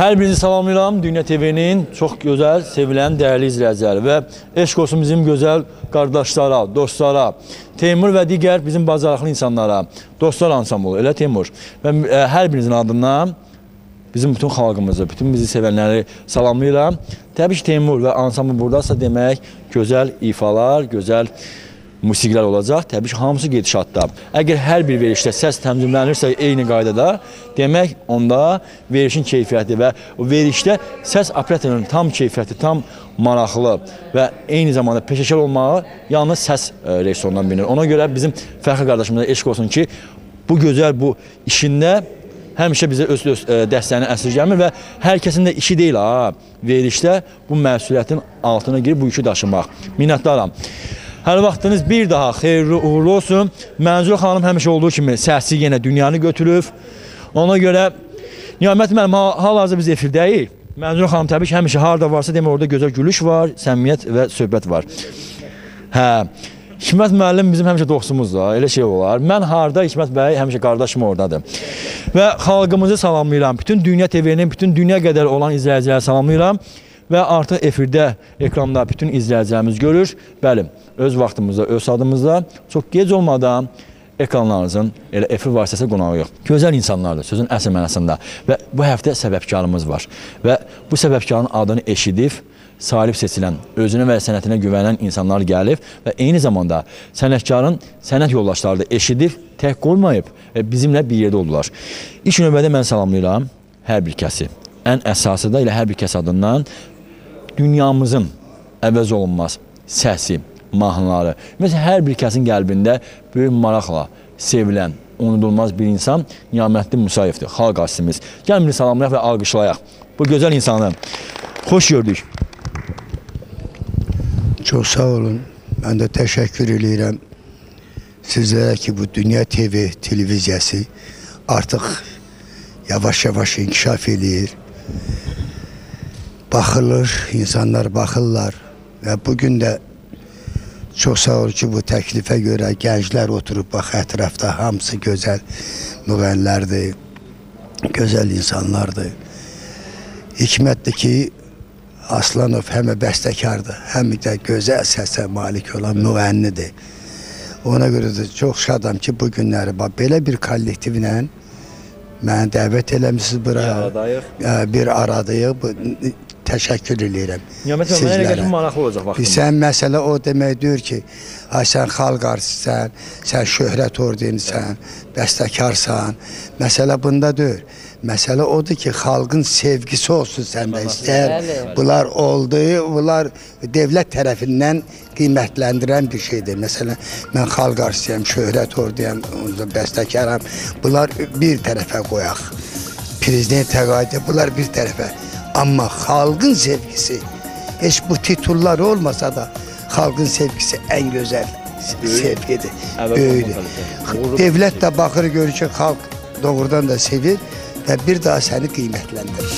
Hər birinizi salamlayıram. Dünya TV-nin çox gözəl, sevilən, dəyərli izləyiciləri və eşq olsun bizim gözəl qardaşlara, dostlara, Teymur və digər bizim bacarıqlı insanlara, dostlar ansamblı, elə Teymur. Və hər birinizin adından bizim bütün xalqımızı, bütün bizi sevənləri salamlayıram. Təbii ki, Teymur və ansambl buradasa demək gözəl ifalar, gözəl musiqilər olacaq. Təbii ki, hamısı gedişatda. Əgər hər bir verişdə səs təmzimlənirsə eyni qaydada, demək onda verişin keyfiyyəti və o verişdə səs operatorunun tam keyfiyyəti, tam maraqlı və eyni zamanda peşəkar olmağı yalnız səs rejissorundan bilinir. Ona görə bizim Fəxri qardaşımıza eşq olsun ki, bu gözəl bu işində həmişə bizə öz dəstəyini əsirgəmir və hər kəsin də işi deyil ha. Verişdə bu məsuliyyətin altına girib bu yükü daşımaq. Minnətdaram. Hər vaxtınız bir daha xeyirli uğurlu olsun. Mənzur xanım həmişə olduğu kimi səsi yenə dünyanı götürüb. Ona görə Niyamət mənim hal-hazırda biz efirdəyik. Mənzur xanım təbii ki, həmişə harada varsa demək orada gözəl gülüş var, səmimiyyət və söhbət var. Hə. Hikmət müəllim bizim həmişə dostumuzdur, elə şey olar. Mən harda, Hikmət bəy həmişə qardaşım oradadır. Və xalqımızı salamlayıram. Bütün Dünya TV-nin, bütün dünya qədər olan izləyiciləri salamlayıram. Və artıq efirdə, ekranda bütün izləyicilərimiz görür. Bəli, öz vaxtımızda, öz adımızda çox gec olmadan ekranlarınızın elə efir vasitəsilə qonağı yox. Gözəl insanlardır, sözün əsl mənasında. Və bu həftə səbəbkarımız var. Və bu səbəbkarın adını eşidib, salib seçilən, özünə və sənətinə güvənən insanlar gəlib və eyni zamanda sənətkarın sənət yoldaşları da eşidib, tək qoymayıb və bizimlə bir yerdə oldular. İlk növbədə mən salamlayıram hər bir kəsi. Ən əsası da elə hər bir kəs adından dünyamızın əvəz olunmaz səsi, mahnıları. Məsələn, hər bir kəsin qəlbində böyük maraqla sevilən, unudulmaz bir insan Niyaməddin Musayevdir, xalq artistimiz. Gəlin bir salamlayaq və alqışlayaq bu gözəl insanı. Xoş gördük. Çox sağ olun. Mən də təşəkkür edirəm sizlərə ki, bu Dünya TV televiziyası artıq yavaş-yavaş inkişaf edir. Baxılır, insanlar baxırlar və bugün də çox sağ ol ki, bu təklifə görə gənclər oturub bax ətrafda hamısı gözəl müğənnilərdir, gözəl insanlardır. Hikmətdir ki, Aslanov həm bəstəkardır, həm də gözəl səsə malik olan müğənnidir. Ona görə də çox şadam ki, bu günləri belə bir kollektivlə mənə dəvət eləmişsiniz bura. Bir aradayıq. Təşəkkür edirəm. Niyamət bəy, mənə elə gəldim maraqlı olacaq vaxtında. Sən məsələ o demək deyir ki, sən xalq artistisən, sən şöhrət ordenisən, bəstəkarsan. Məsələ bunda deyir. Məsələ odur ki, xalqın sevgisi olsun səndə istər. Bunlar oldu, bunlar dövlət tərəfindən qiymətləndirən bir şeydir. Məsələn, mən xalq artistiyəm, şöhrət ordiyəm, bəstəkaram. Bunlar bir tərəfə qoyaq. Prezident təqaüdü, bunlar bir tərəfə. Amma xalqın sevgisi, heç bu titullar olmasa da xalqın sevgisi ən gözəl sevgidir, böyüdür. Devlət də baxır, görür ki, xalq doğrudan da sevir və bir daha səni qiymətləndirir.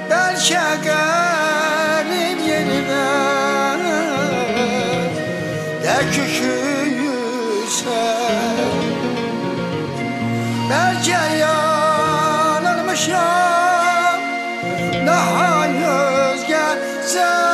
Bəlkə qərib yerindən tək üşüyürsən, bəlkə yanılmışam, daha özgəsən.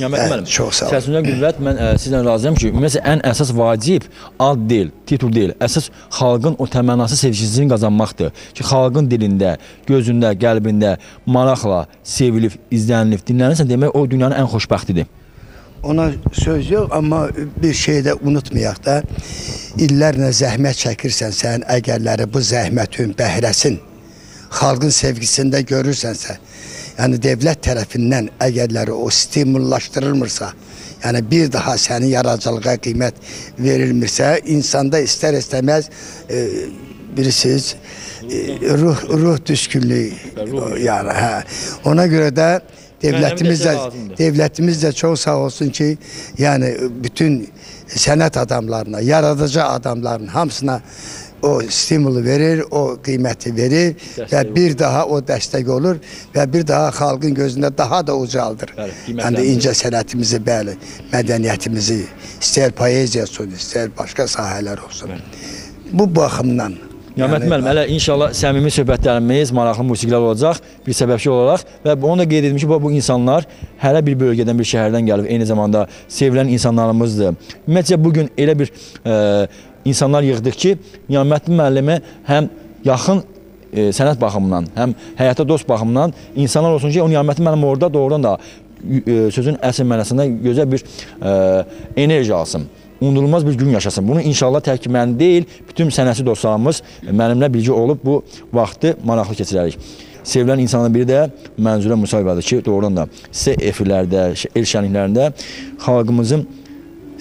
Niyamətin müəllim, çox sağ olun. səsinizə qüvvət. Mən sizlə razıyam ki, ümumiyyətlə ən əsas vacib ad deyil, titul deyil. Əsas xalqın o təmənnası sevgisini qazanmaqdır. Ki, xalqın dilində, gözündə, qəlbində maraqla sevilib, izlənilib, dinlənirsə, demək o dünyanın ən xoşbəxtidir. Ona söz yox, amma bir şey də unutmayaq da, illərlə zəhmət çəkirsən, sən əgərləri bu zəhmətin bəhrəsin, xalqın sevgisində görürsənsə, yəni devlət tərəfindən əgərləri o stimullaşdırılmırsa, yəni bir daha sənin yaradıcılığa qiymət verilmirsə, insanda istər-istəməz bilirsiniz, ruh düşkünlüyü, yəni hə. Ona görə də devlətimiz də çox sağ olsun ki, yəni bütün sənət adamlarına, yaradıcı adamların hamısına o stimulu verir, o qiyməti verir və bir daha o dəstək olur və bir daha xalqın gözündə daha da ucaldır. Yəni incə sənətimizi, bəli, mədəniyyətimizi, istər poeziya olsun, istər başqa sahələr olsun. Bu baxımdan. Niyamətin müəllim, hələ inşallah səmimi söhbətlərimiz, maraqlı musiqilər olacaq bir səbəbçi olaraq və onu da qeyd etmiş ki, bu insanlar hələ bir bölgədən, bir şəhərdən gəlib, eyni zamanda sevilən insanlarımızdır. Ümumiyyətcə, bugün elə bir insanlar yığdıq ki, Niyamətin müəllimi həm yaxın sənət baxımından, həm həyata dost baxımından insanlar olsun ki, o Niyamətin müəllim orada doğrudan da sözün əsl mənasında gözəl bir enerji alsın. Unudulmaz bir gün yaşasın. Bunu inşallah tək mən deyil, bütün sənətçi dostlarımız mənimlə birgə olub bu vaxtı maraqlı keçirərik. Sevilən insanların biri də Mənzurə Musayevadır ki, doğrudan da sizə efirlərdə, el şənliklərində xalqımızın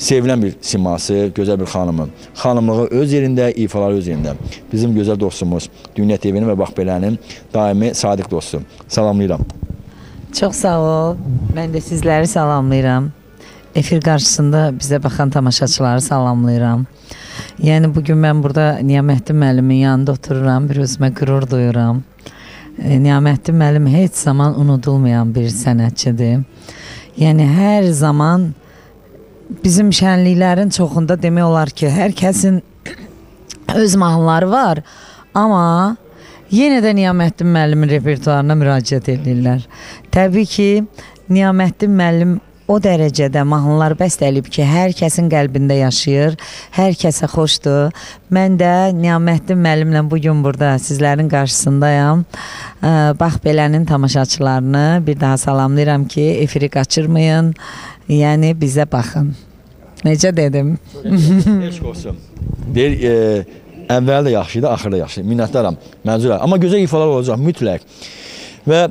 sevilən bir siması, gözəl bir xanımı. Xanımlığı öz yerində, ifaları öz yerində. Bizim gözəl dostumuz, Dünya TV-nin və Bax Belənin daimi sadiq dostu. Salamlayıram. Çox sağ ol. Mən də sizləri salamlayıram. Efir qarşısında bizə baxan tamaşaçıları salamlayıram. Yəni, bugün mən burada Niyamətin müəllimin yanında otururam, bir özümə qürur duyuram. Niyamətin müəllim heç zaman unudulmayan bir sənətçidir. Yəni, hər zaman bizim şənliklərin çoxunda demək olar ki, hər kəsin öz mahnıları var, amma yenə də Niyamətin müəllimin repertuarına müraciət edirlər. Təbii ki, Niyamətin müəllim o dərəcədə mahnılar bəstələyib ki, hər kəsin qəlbində yaşayır, hər kəsə xoşdur. Mən də Niyamətin müəllimlə bugün burada sizlərin qarşısındayam. Bax Belənin tamaşaçılarını bir daha salamlayıram ki, efiri qaçırmayın, yəni bizə baxın. Necə dedim? Eşq olsun. Deyir, əvvəl də yaxşıydı, axırda yaxşıydı. Minnətdaram, Mənzurə. Amma gözəl ifalar olacaq, mütləq. Və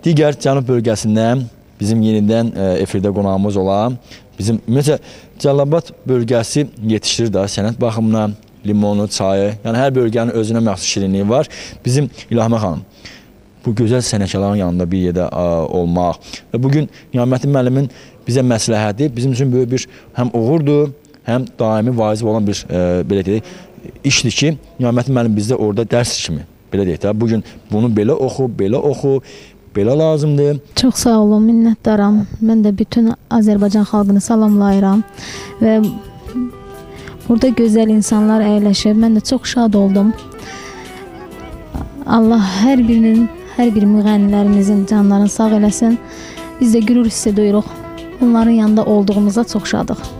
digər Cənub bölgəsindən bizim yenidən efirdə qonağımız olan, bizim ümumiyyətlə Cəlilabad bölgəsi yetişdirir da sənət baxımından, limonu, çayı, yəni hər bölgənin özünə məxsus şirinliyi var. Bizim İlhəmə xanım, bu gözəl sənətkarların yanında bir yerdə olmaq və bugün Niyamətin müəllimin bizə məsləhəti bizim üçün böyük bir həm uğurdur, həm daimi vacib olan bir belə deyək, işdir ki, Niyamətin müəllim bizdə orada dərs kimi, belə deyək də, bugün bunu belə oxu, belə lazımdır. Çox sağ olun, minnətdaram. Mən də bütün Azərbaycan xalqını salamlayıram və burada gözəl insanlar əyləşib. Mən də çox şad oldum. Allah hər bir müğənnilərimizin canlarını sağ eləsin. Biz də qürur hiss edirik. Onların yanında olduğumuza çox şadıq.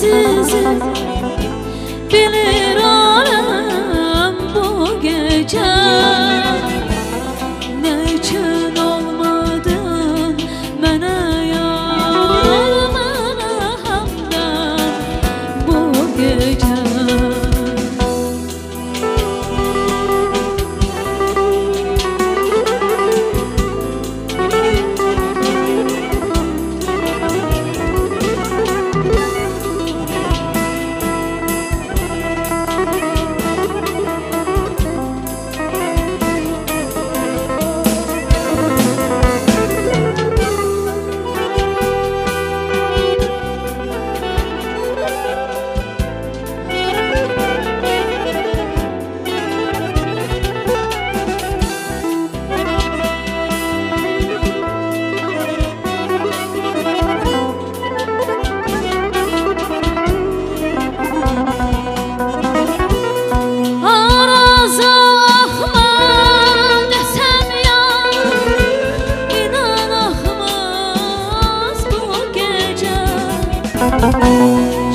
əzizim, bilir aləm bu gecə. Nə üçün olmadın mənə yar, mənə həmdən bu gecə.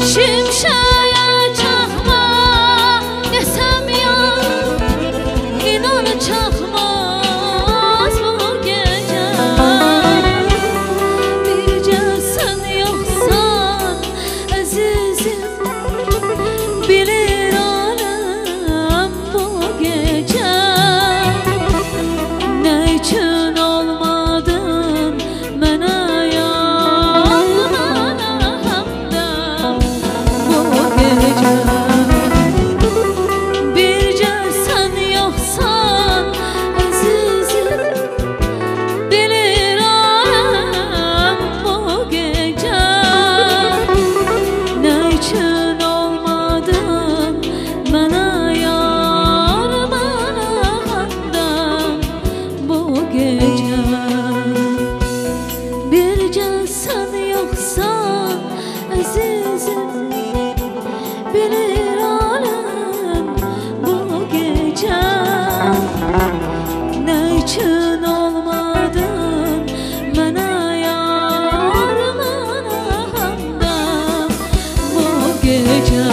Şimşəyə çaxma desəm yan, inan çaxmaz bu gecə. Bircə sən yoxsan əzizim, bilir aləm bu gecə. Nə üçün olmadın mənə yar, mənə həmdən bu gecə. Bircə sən yoxsan əzizim, bilir aləm bu gecə. Nə üçün olmadın mənə yar, mənə həmdən bu gecə. Bircə sən yoxsan əzizim, bilir aləm bu gecə. Nə üçün olmadın mənə yar, mənə həmdən bu gecə.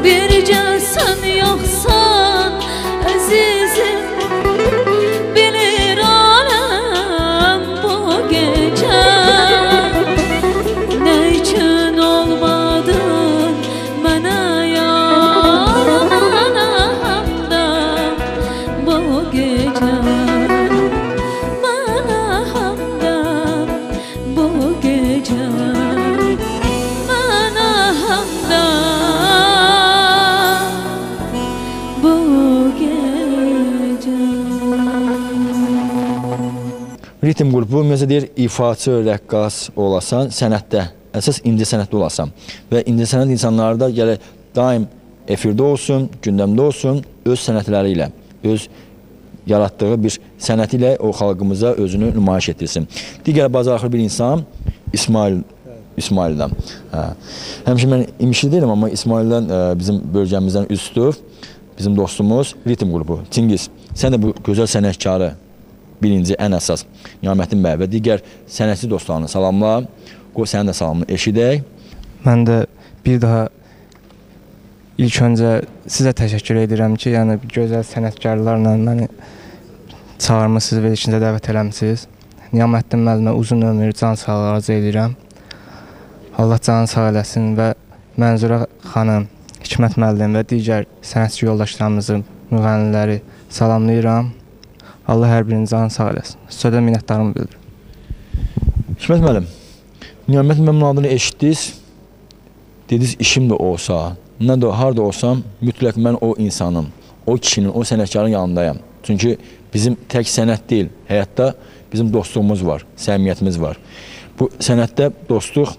Bircə sən yoxsan əzizim, bilir aləm bu gecə. Nə üçün olmadın mənə yar, mənə həmdən bu gecə. Mənə həmdən bu gecə. Mənə həmdən bu gecə. Ritim qrupu ümumiyyətlə deyir, ifaçı, rəqqas olasan, sənətdə, əsas incə sənətdə olasan və incə sənət insanları da gələ daim efirdə olsun, gündəmdə olsun, öz sənətləri ilə, öz yaratdığı bir sənəti ilə o xalqımıza özünü nümayiş etdirsin. Digər bacarıqlı bir insan İsmaildən. Həmişə mən imişli deyiləm, amma İsmaildən bizim bölgəmizdən üstü, bizim dostumuz Ritim qrupu, Çingiz. Sən də bu gözəl sənətkarı, birinci, ən əsas Niyaməddin bəy və digər sənətçi dostlarını salamla, qoy sənin də salamını eşidək. Mən də bir daha ilk öncə sizə təşəkkür edirəm ki, yəni gözəl sənətkarlarla məni çağırmısınız, verilişinizə dəvət eləmisiniz. Niyaməddin müəllimə uzun ömür, can sağlığı arzu edirəm. Allah canı sağ eləsin və Mənzurə xanım, Hikmət müəllim və digər sənətçi yoldaşlarımızı, müğənniləri salamlayıram. Allah hər birinin canı sağ eləsin. Sizə də minnətdarımı bildirirəm. Hikmət müəllim, Niyaməddin bəyin adını eşitdiniz, dediniz işim də olsa, nə də harda olsam, mütləq mən o insanın, o kişinin, o sənətkarın yanındayam. Çünki bizim tək sənət deyil, həyatda bizim dostluğumuz var, səmimiyyətimiz var. Bu sənətdə dostluq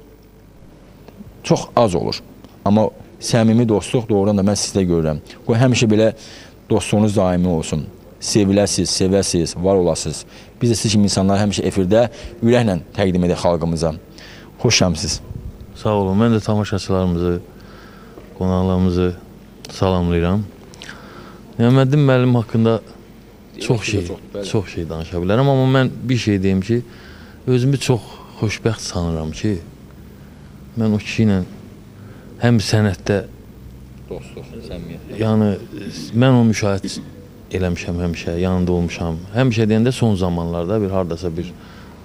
çox az olur. Amma səmimi dostluq doğrudan da mən sizdə görürəm. Qoy həmişə belə dostluğunuz daimi olsun. Seviləsiz, sevəsiz, var olasınız. Biz də siz kimi insanlar həmişə efirdə ürəklə təqdim edək xalqımıza. Xoş gəlmisiniz. Sağ olun. Mən də tamaşaçılarımızı, qonaqlarımızı salamlayıram. Niyaməddin müəllim haqqında çox şey danışa bilərəm, amma mən bir şey deyim ki, özümü çox xoşbəxt sanıram ki, mən o kişi ilə həm sənətdə Dostluq, səmimiyyət. yəni mən o müşahidə eləmişəm həmişə, yanında olmuşam. Həmişə deyəndə son zamanlarda bir hardasa bir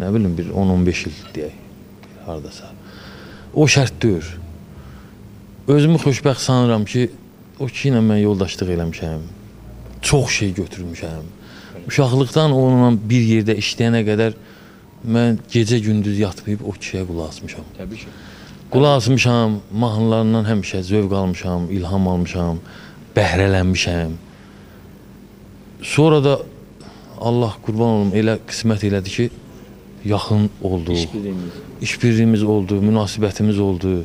nə bilim bir 10-15 il deyək hardasa. O şərt deyil. Özümü xoşbəxt sanıram ki, o kişi ilə mən yoldaşlıq eləmişəm. Çox şey götürmüşəm. Uşaqlıqdan onunla bir yerdə işləyənə qədər mən gecə-gündüz yatmayıb o kişiyə qulaq asmışam. Təbii ki. Qulaq asmışam, mahnılarından həmişə zövq almışam, ilham almışam, bəhrələnmişəm. Sonra da Allah qurban olum elə qismət elədi ki, yaxın oldu. İşbirliyimiz oldu, münasibətimiz oldu.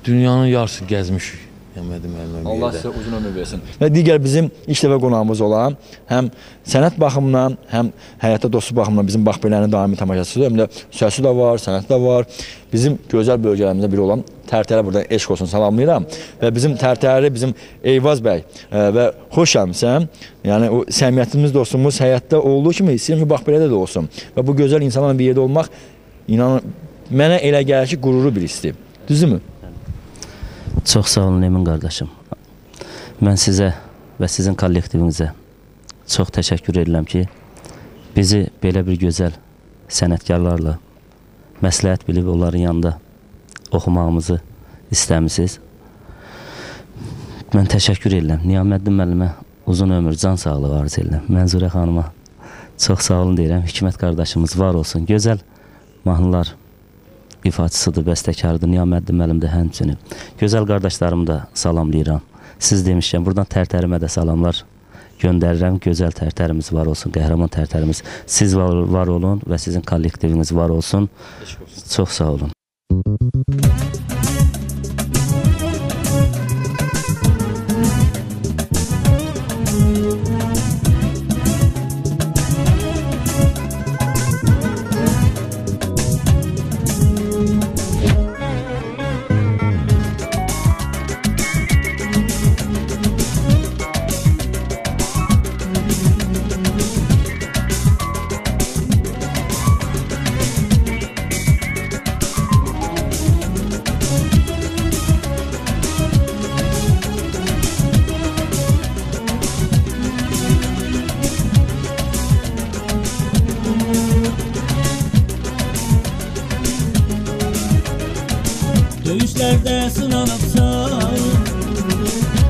Dünyanın yarısı gəzmişik. Allah sizə uzun ömür versin. Və digər bizim ilk dəfə qonağımız olan, həm sənət baxımından, həm həyata dostu baxımından bizim Bax Belənin daimi tamaşaçısıdır. Həm də səsi də var, sənəti də var. Bizim gözəl bölgələrimizdə biri olan Tərtərə buradan eşq olsun salamlayıram. Və bizim Tərtəri, bizim Eyvaz bəy və xoş gəlmisən. Yəni o səmiyyətimiz, dostumuz həyatda olduğu kimi istəyirəm ki, Bax Belədə də olsun. Və bu gözəl insanlarla bir yerdə olmaq, inanın, mənə elə gəlir ki, qüruru bir histir. Düzdürmü? Çox sağ olun Emin qardaşım. Mən sizə və sizin kollektivinizə çox təşəkkür edirəm ki, bizi belə bir gözəl sənətkarlarla məsləhət bilib onların yanında oxumağımızı istəmisiniz. Mən təşəkkür edirəm. Niyaməddin müəllimə uzun ömür, can sağlığı arzu edirəm. Mənzurə xanıma çox sağ olun deyirəm. Hikmət qardaşımız var olsun. Gözəl mahnılar ifaçısıdır, bəstəkarıdır. Niyaməddin müəllim də həmçinin. Gözəl qardaşlarımı da salamlayıram. Siz demişkən, buradan Tərtərimə də salamlar göndərirəm. Gözəl Tərtərimiz var olsun, qəhrəman Tərtərimiz. Siz var olun və sizin kollektiviniz var olsun. Çox sağ olun. Döyüşlərdə sınanıbsan,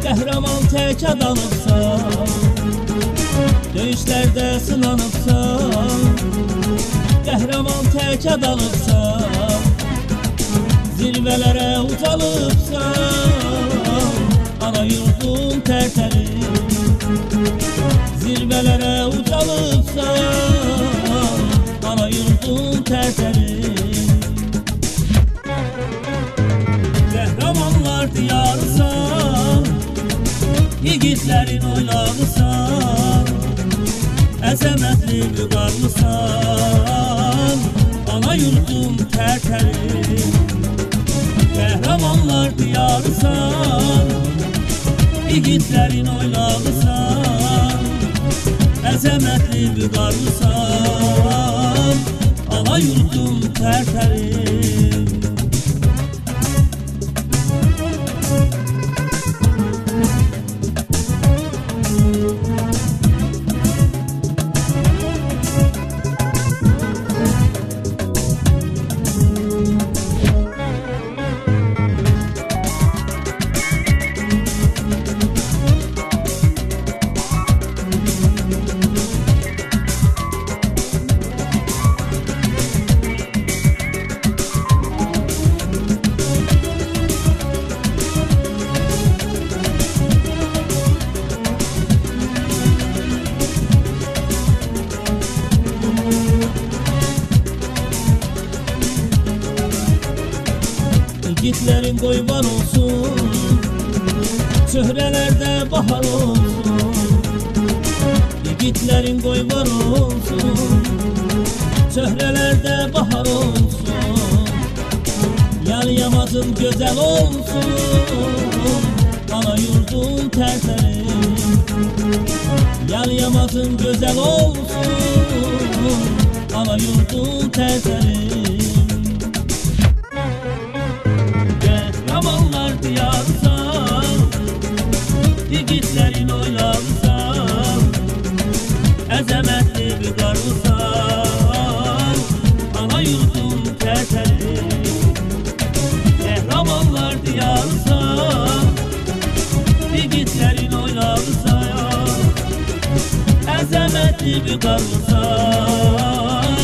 qəhrəman tək adamıbsan. Döyüşlərdə sınanıbsan, qəhrəman tək adamıbsan. Zirvələrə ucalıbsan, ana yurdum Tərtəri. Zirvələrə ucalıbsan, ana yurdum Tərtəri. Qəhrəmanlar diyarısan, yiğitlərin oylağısan, əzəmətli vüqarlısan, ana yurdum Tərtəri. Qəhrəmanlar diyarısan, yiğitlərin oylağısan, əzəmətli vüqarlısan, ana yurdum Tərtəri. Yiğitlerin qoyban olsun, çöhrələrdə bahar olsun. Yiğitlerin qoyban olsun, çöhrələrdə bahar olsun. Yar yamazın gözəl olsun, ana yurdum Tərtəri. Yar yamazın gözəl olsun, ana yurdum Tərtəri. diyarsan, yigitlerin oylarsan, əzəmətli bir qarlısan, ana yurdum tərtəli. Qəhrəmanlar diyarsan, yigitlerin oylarsan, əzəmətli bir qarlısan,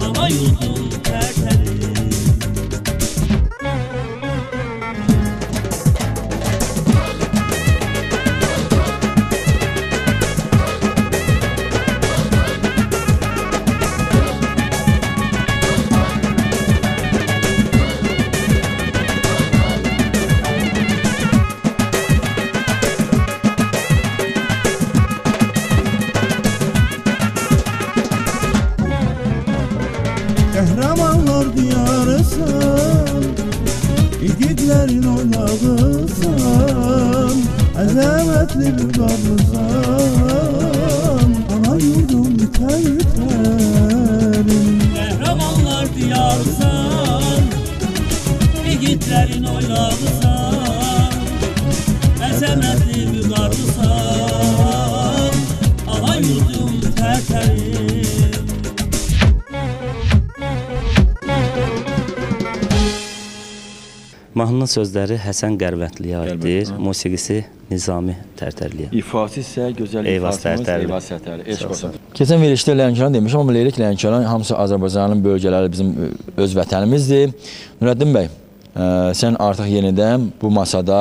ana yurdum tərtəli. Qəhrəmanlar diyarısan, igidlərin oynağısan, əzəmətli bir qarlısan, ana yurdum tərtəli. Qəhrəmanlar diyarsan, yigitlerin oynağısan, əzəmətli bir qarlısan, ana yurdum tərtəli. Mahnının sözləri Həsən Qərvətliyə aiddir, musiqisi Nizami Tərtərliyə. İfası isə gözəl Eyvaz ifasımız Tərtərli. Eyvaz Tərtərli. Eşq olsun. Keçən verilişdə Lənkəran demişəm, amma Leylək Lənkəran hamısı Azərbaycanın bölgələri bizim öz vətənimizdir. Nurəddin bəy, sən artıq yenidən bu masada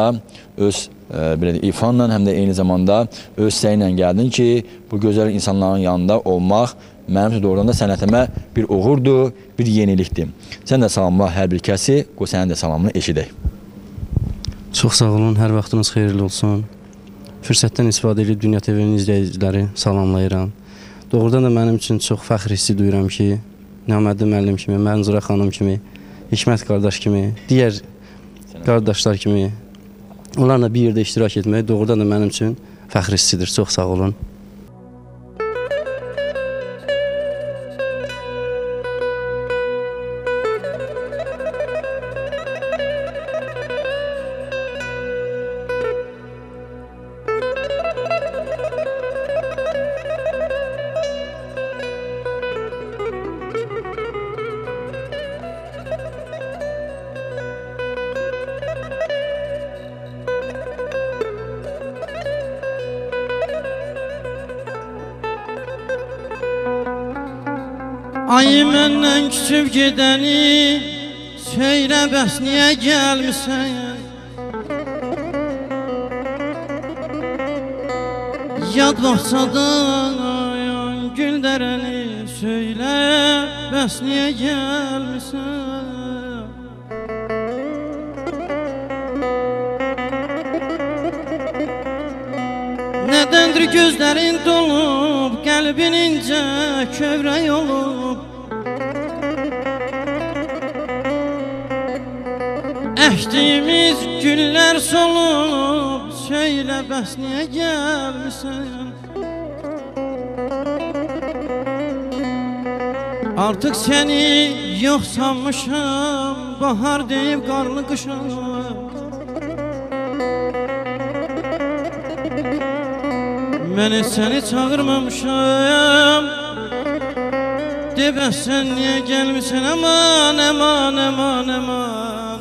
öz ifanla, həm də eyni zamanda öz səyinlə gəldin ki, bu gözəl insanların yanında olmaq mənim üçün doğrudan da sənətimə bir uğurdur, bir yenilikdir. Sən də salamla hər bir kəsi, qoy sənin də salamını eşidək. Çox sağ olun, hər vaxtınız xeyirli olsun. Fürsətdən istifadə edib Dünya TV-nin izləyiciləri salamlayıram. Doğrudan da mənim üçün çox fəxr hissi duyuram ki, Niyaməddin müəllim kimi, Mənzurə xanım kimi, Hikmət qardaş kimi, digər qardaşlar kimi onlarla bir yerdə iştirak etmək doğrudan da mənim üçün fəxr hissidir. Çox sağ olun. Ay məndən küçüb gedəni, söylə bəs niyə gəlmisən? Yad bağçadan gül dərəni, söylə bəs niyə gəlmisən? Nədəndir gözlərin dolub, qəlbin incə kövrək olub? Əkdiyimiz güllər solub, söylə bəs niyə gəlmisən? Artıq səni yox sanmışam, bahar deyib qarlı qışam. Mən səni çağırmamışam, de bəs sən niyə gəlmisən? Aman, aman, aman, aman,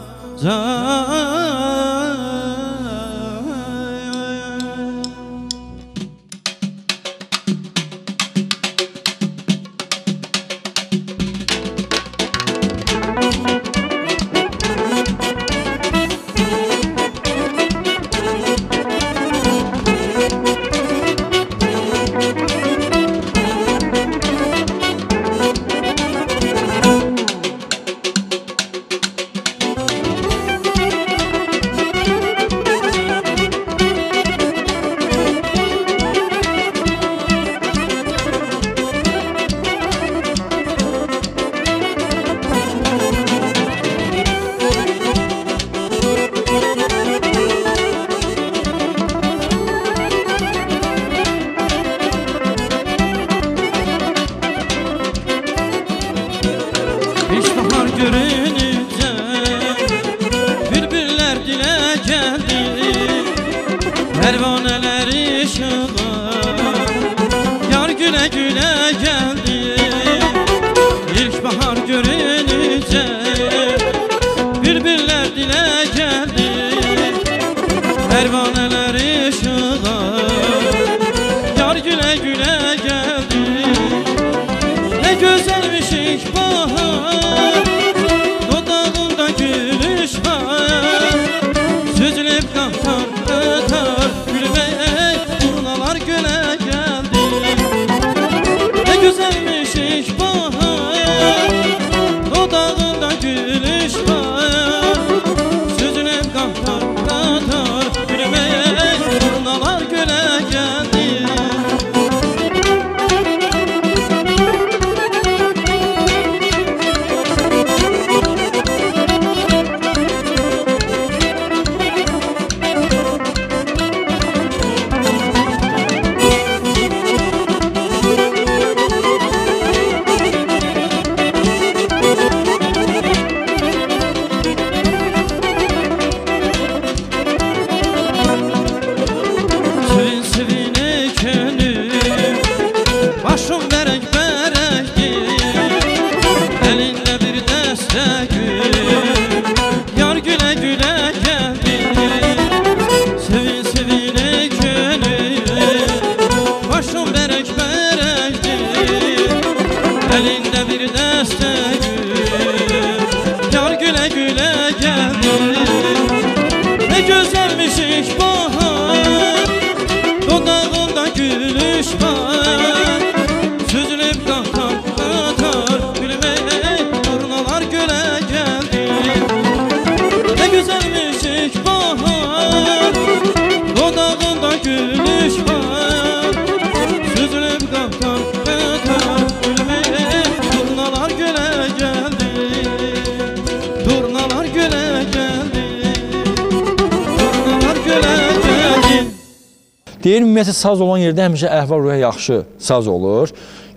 Deyir, ümumiyyətlə saz olan yerdə həmişə əhval-ruhiyyə yaxşı saz olur.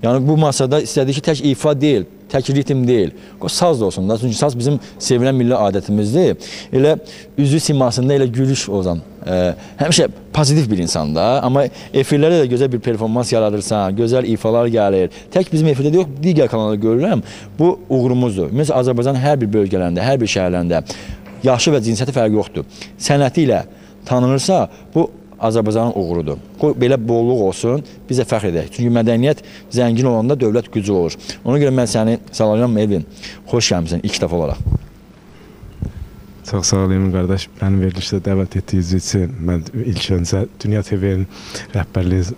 Yəni bu masada istədiyi ki, tək ifa deyil, tək ritm deyil. O saz da olsun da. Çünki saz bizim sevilən milli adətimizdir. Elə üzü simasında elə gülüş Ozan. Həmişə pozitiv bir insan da. Amma efirlərdə də gözəl bir performans yaradırsan, gözəl ifalar gəlir. Tək bizim efirdə yox, digər kanalda görürəm. Bu uğurumuzdur. Mesela Azərbaycanın hər bir bölgələrində, hər bir şəhərlərində yaşı və cinsiyyəti fərqi yoxdur. Sənəti ilə tanınırsa, bu Azərbaycanın uğurudur. Qoy belə bolluq olsun, bizə fəxr edək. Çünki mədəniyyət zəngin olanda dövlət gücü olur. Ona görə mən səni salamlayıram Elvin. Xoş gəlmisən ilk dəfə olaraq. Çox sağ olayım qardaş. Məni verilişdə dəvət etdiyiniz üçün mən ilk öncə Dünya TV-nin rəhbərliyi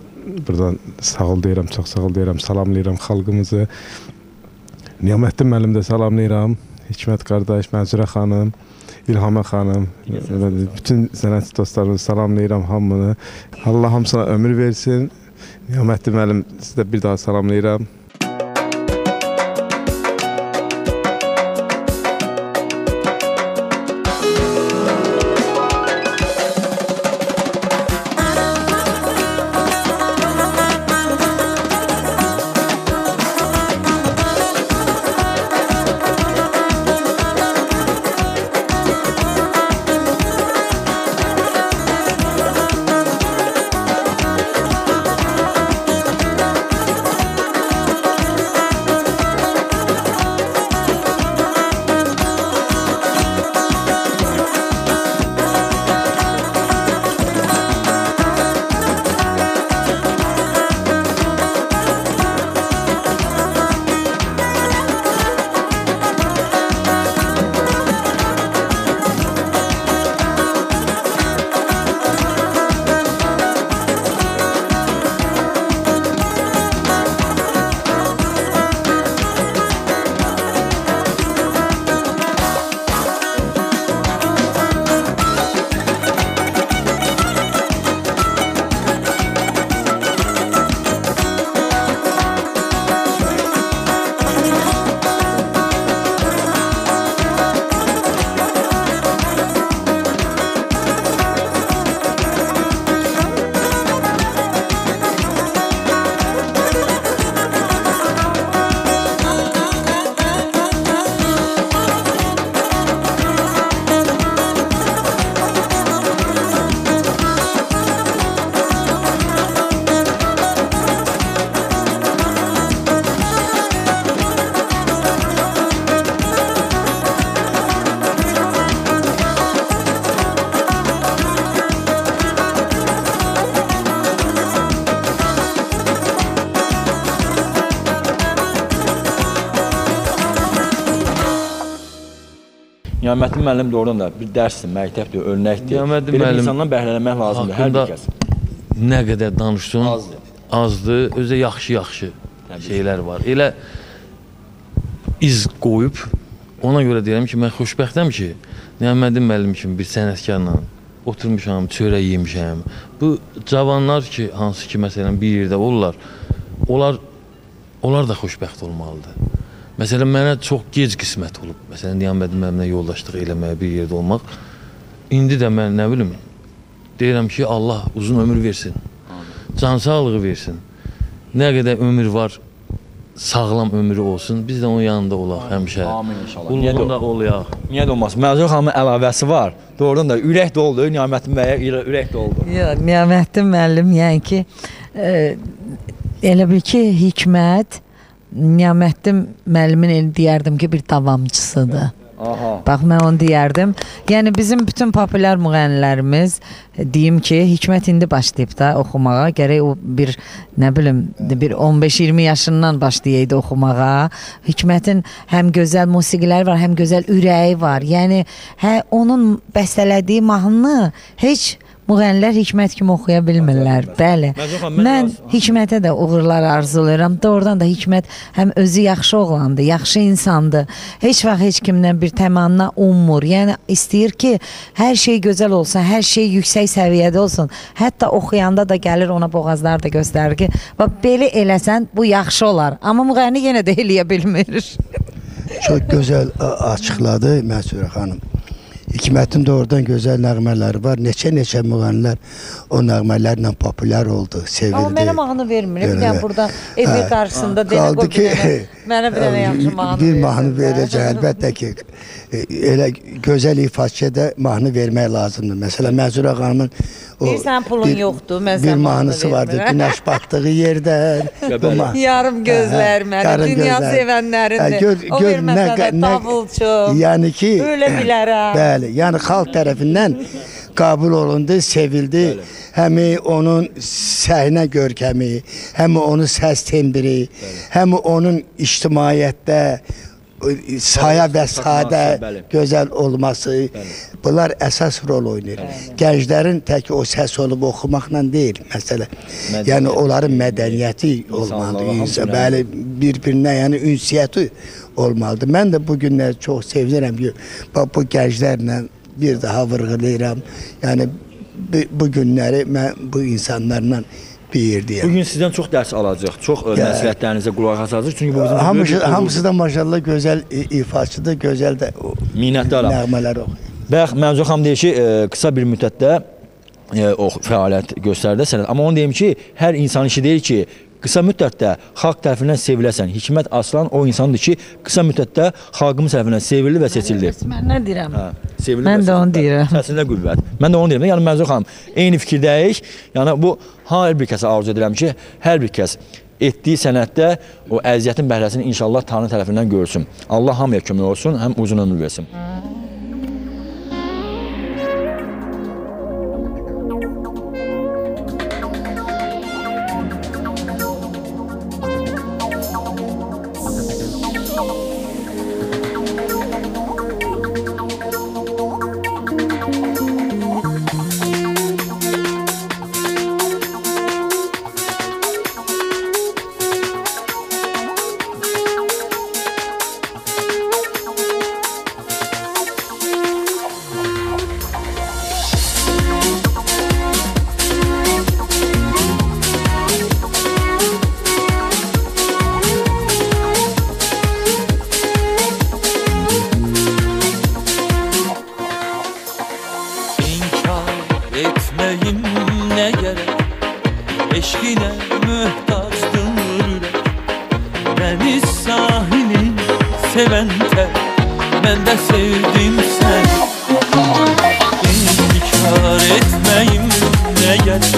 buradan sağ ol deyirəm, çox sağ ol deyirəm, salamlayıram xalqımızı. Niyaməttin müəllim də salamlayıram. Hikmət qardaş, Mənzurə xanım, İlhamə xanım, bütün sənətçi dostlarımızı salamlayıram hamını. Allah hamısına ömür versin. Niyaməttin müəllim, sizə bir daha salamlayıram. Niyaməttin müəllim doğrudan da bir dərsdir, məktəbdir, örnəkdir. Belə bir insandan bəhrələnmək lazımdır, hər bir kəs. Nə qədər danışsın, azdır, özə yaxşı-yaxşı şeylər var. Elə iz qoyub, ona görə deyirəm ki, mən xoşbəxtəm ki, Niyaməttin müəllim kimi bir sənətkarla oturmuşam, çörək yemişəm. Bu cavanlar ki, hansı ki, məsələn, bir yerdə olurlar, onlar da xoşbəxt olmalıdır. Məsələn, mənə çox gec qismət olub. Məsələn, Niyaməttin müəllimlə yoldaşlıq eləməyə, bir yerdə olmaq. İndi də mən, nə bilim, deyirəm ki, Allah uzun ömür versin, can sağlığı versin. Nə qədər ömür var, sağlam ömrü olsun, biz də onun yanında olaq həmişə. Amin inşallah. Qulluğunda oluyaq. Niyə də olmaz? Mənzur xanımın əlavəsi var. Doğrudan da ürək doldu, Niyaməttin bəyə ürək doldu. Yox, Niyaməttin müəllim, yəni ki, elə bil ki, Hikmət Niyaməttin müəllimin deyərdim ki, bir davamçısıdır. Aha. Bax, mən onu deyərdim. Yəni, bizim bütün populyar müğənnilərimiz, deyim ki, Hikmət indi başlayıb da oxumağa. Gərək o bir, nə bilim, bir 15-20 yaşından başlayaydı oxumağa. Hikmətin həm gözəl musiqiləri var, həm gözəl ürəyi var. Yəni, onun bəstələdiyi mahnını heç müğənnilər Hikmət kimi oxuya bilmirlər. Bəli. Mən Hikmətə də uğurlar arzulayıram. Doğrudan da Hikmət həm özü yaxşı oğlandır, yaxşı insandır. Heç vaxt heç kimdən bir təmanna ummur. Yəni istəyir ki, hər şey gözəl olsun, hər şey yüksək səviyyədə olsun. Hətta oxuyanda da gəlir ona boğazlar da göstərir ki, bax belə eləsən bu yaxşı olar. Amma müğənni yenə də eləyə bilmir. Çox gözəl açıqladı Məsürə xanım. Hikmətin doğrudan gözəl nəğmələri var. Neçə müğənnilər o nəğmələrlə populyar oldu, sevildi. Amma mənə mahnı vermir. Bir dənə burada efir qarşısında qaldı ki, mənə bir dənə yaxşı mahnı bir mahnı verəcək. Əlbəttə ki, elə gözəl ifaçıya da mahnı vermək lazımdır. Məsələn, Məzura xanımın sən pulun yoxdur, mən bir mahnısı vardı. Günəş batdığı yerdən. Yarım gözlər məni, dünya sevənlərindir. O verməsə də davulçu, ölə bilərəm. Bəli, yəni xalq tərəfindən qəbul olundu, sevildi. Həm onun səhnə görkəmi, həm onun səs tembri, həm onun ictimaiyyətdə saya və sadə gözəl olması, bunlar əsas rol oynayır. Gənclərin tək o səs olub oxumaqla deyil, məsələ. Yəni, onların mədəniyyəti olmalıdır. Bəli, bir-birinə, yəni ünsiyyəti olmalıdır. Mən də bu günləri çox sevinirəm ki, bu gənclərlə bir daha vurğulayıram. Yəni, bu günləri mən bu insanlarla bugün sizdən çox dərs alacaq, çox məsləhətlərinizə qulaq asacaq. Çünki bu bizim hamısı da maşallah gözəl ifaçıdır, gözəl də nəğmələr oxuyur. Bayaq Mənzura xanım deyir ki, qısa bir müddətdə o fəaliyyət göstərdi sənət. Amma onu deyim ki, hər insan işi deyil ki, qısa müddətdə xalq tərəfindən seviləsən. Hikmət Aslan o insandır ki, qısa müddətdə xalqımız tərəfindən sevildi və seçildi. Mən nə deyirəm? Mən də onu deyirəm. Səsində qüvvət. Mən də onu deyirəm. Yəni Mənzura xanım, eyni fikirdəyik. Yəni bu hər bir kəsə arzu edirəm ki, hər bir kəs etdiyi sənətdə o əziyyətin bəhrəsini inşallah Tanrı tərəfindən görsün. Allah hamıya kömək olsun, həm uzun ömür versin. Eşkine mühtaçtır ürek, deniz sahili seven tek, ben de sevdim seni. İnkar etmeyim ne gerek,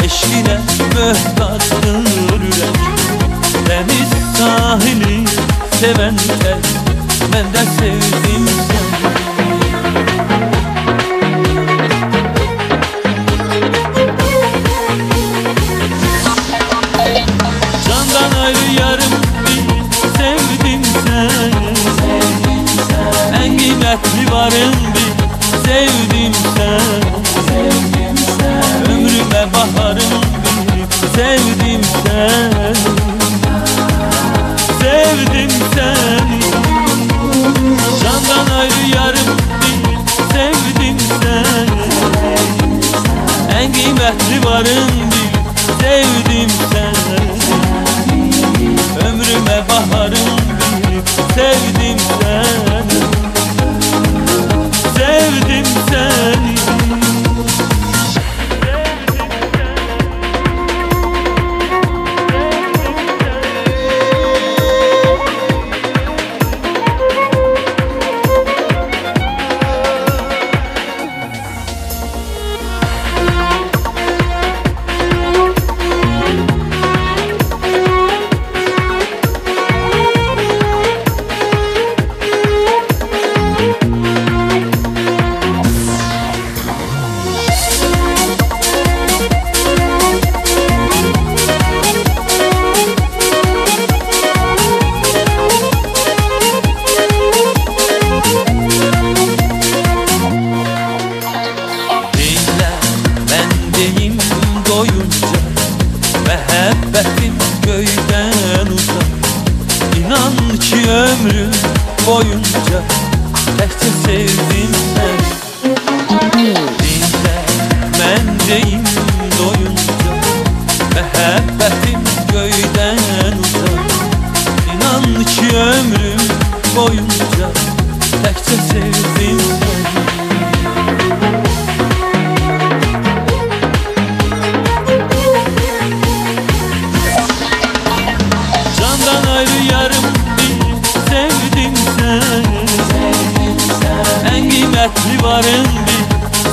eşkine mühtaçtır ürek, deniz sahili seven tek, ben de sevdim seni. Yarım bir sevdim seni, en kıymetli varım bir sevdim seni, ömrüme baharım bir sevdim seni, sevdim seni. Candan ayrı yarım bir sevdim seni, en kıymetli varım bir sevdim seni, ömrüme baharım bir sevdim seni, sevdim seni. Doyunca məhəbbətim göydən uzaq, İnan ki ömrüm boyunca təkcə sevdim səni. Dinlə mən deyim doyunca məhəbbətim göydən uzaq, İnan ki ömrüm boyunca təkcə sevdim səni.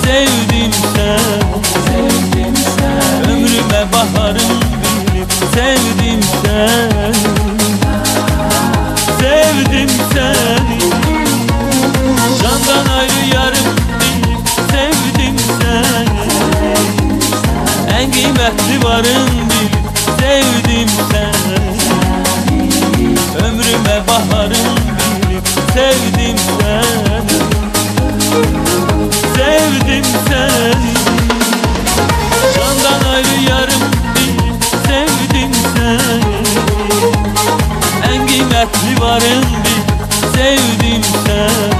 sevdim sen Ömrüme baharım bilip sevdim sen Sevdim seni Candan ayrı yarım bilip sevdim seni En kıymetli varım bilip sevdim seni Ömrüme baharım bilip sevdim seni Sevdim seni Candan ayrı yarım bilip sevdim seni En kıymetli varım bilip sevdim seni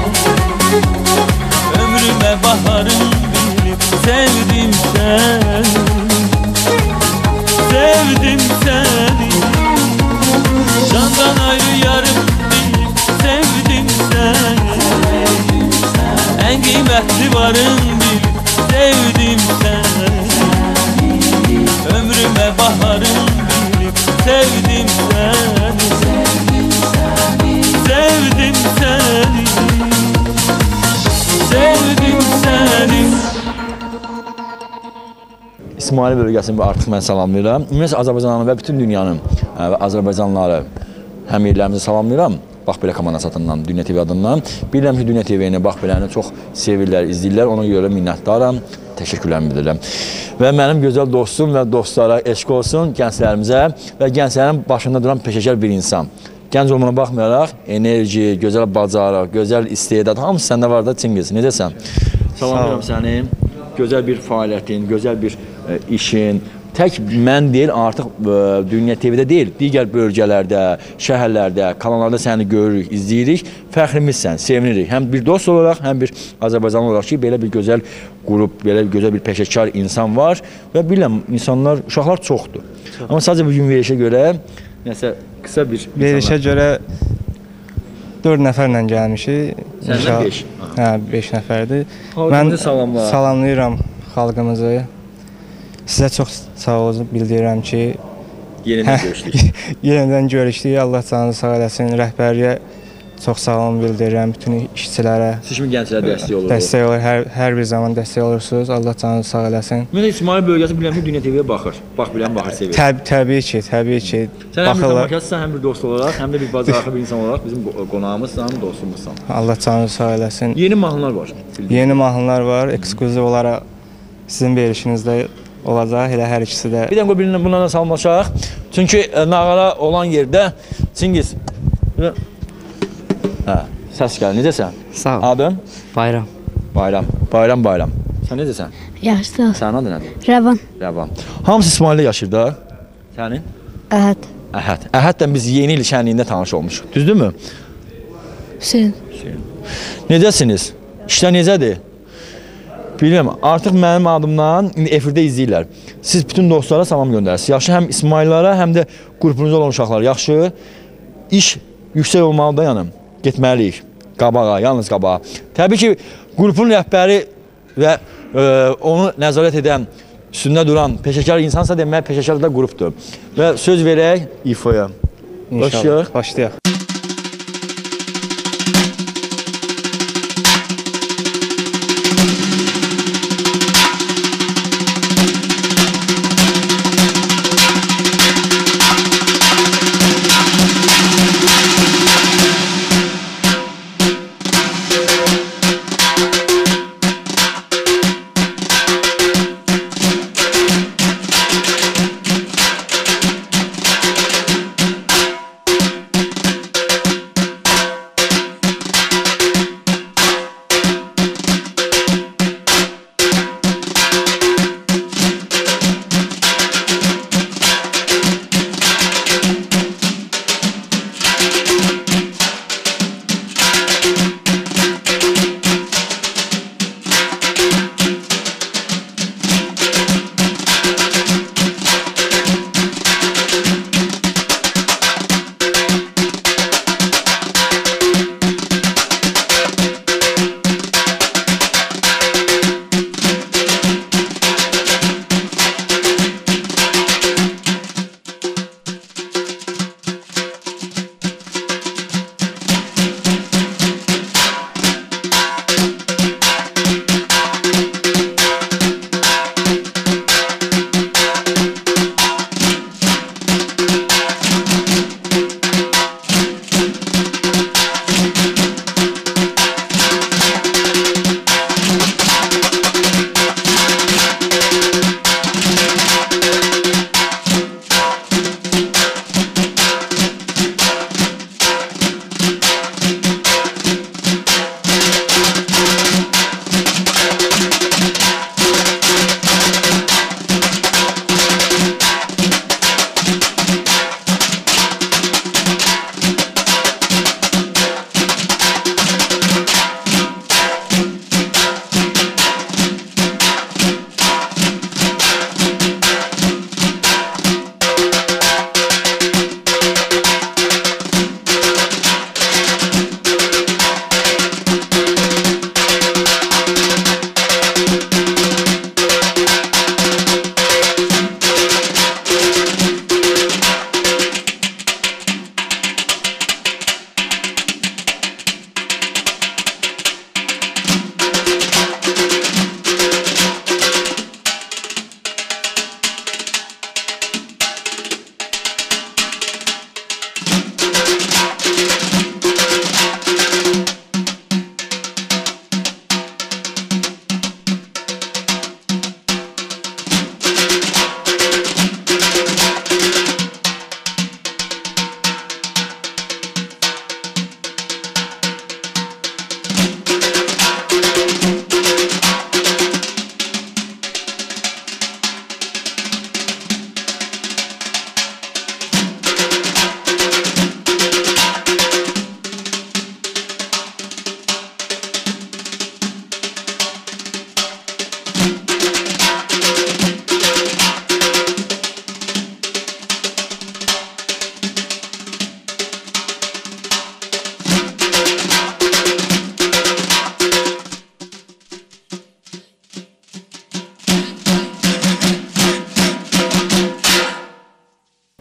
Ömrüme baharım bilip sevdim seni Sevdim seni Candan ayrı yarım bilip sevdim seni En kıymetli varım bilip sevdim seni Ömrüme baharım bilip sevdim seni Sevdim seni Sevdim seni İsmail bölgəsini artıq mən salamlayıram. Ümumiyyətlə Azərbaycanı və bütün dünyanın və Azərbaycanlıları həm yerlərimizi salamlayıram. Bax belə komanda satından, Dünya TV adından. Bilirəm ki, Dünya TV-ni, bax beləni çox sevirlər, izləyirlər. Ona görə minnətdaram, təşəkkürlərimi bildirirəm. Və mənim gözəl dostum və dostlara eşq olsun gənclərimizə və gənclərin başında duran peşəkar bir insan. Gənc olmana baxmayaraq, enerji, gözəl bacarıq, gözəl istedad, hamısı səndə var da Çingiz. Necəsən? Salamlayıram səni. Gözəl bir fəaliyyətin, gözəl bir işin, tək mən deyil, artıq Dünya TV-də deyil, digər bölgələrdə, şəhərlərdə, kanallarda səni görürük, izləyirik, fəxrimizsən, sevinirik. Həm bir dost olaraq, həm bir Azərbaycanlı olaraq ki, belə bir gözəl qrup, belə bir gözəl bir peşəkar insan var və bilirəm, insanlar, uşaqlar çoxdur. Amma sadəcə bu gün verilişə görə, nəsə qısa bir... Verilişə görə 4 nəfərlə gəlmişik. Səndən 5? Hə, 5 nəfərdir. Mən salamlayıram xalqımızı. Sizə çox sağ olun, bildirirəm ki, yenidən görüşdük. Yenidən görüşdük. Allah canınızı sağ eləsin. Rəhbərliyə çox sağ olun bildirirəm, bütün işçilərə. Siz kimi gənclərə dəstək olur. Dəstək olur, hər bir zaman dəstək olursunuz. Allah canınızı sağ eləsin. Mən İsmail bölgəsi bilirəm ki, Dünya TV-yə baxır. Bax biləm, baxır, sevir. Təbii ki. Sən həm bir tamaşaçısan, həm bir dost olaraq, həm də bir bacarıqlı bir insan olaraq bizim qonağımızsan, dostumuzsan. Allah canınızı sağ eləsin. Yeni mahnılar var. Yeni mahnılar var, ekskluziv olaraq sizin verilişinizdə olacaq, elə hər ikisi də. Bir dəqiqə birinlə bunlarla salmışaq. Çünki nağara olan yerdə Çingiz. Hə, səs gəlir. Necəsən? Sağ ol. Adın? Bayram. Bayram. Sən necəsən? Yaxşı, sağ ol. Sənin adın nədir? Rəvan. Hamısı İsmaildə yaşayır da. Sənin? Əhəd. Əhəddən biz yeni il şənliyində tanış olmuşuq. Düzdürmü? Hüseyin. Necəsiniz? İşlər necədir? Bilmirəm, artıq mənim adımdan indi efirdə izləyirlər. Siz bütün dostlara salam göndərirsiniz. Yaxşı, həm İsmaillara, həm də qrupunuzda olan uşaqlar. Yaxşı, iş yüksək olmalıdır, yəni. Getməliyik qabağa, yalnız qabağa. Təbii ki, qrupun rəhbəri və onu nəzarət edən, üstündə duran peşəkar insansa demək, peşəkar da qrupdur. Və söz verək İFO-ya. İnşallah. Başlayaq.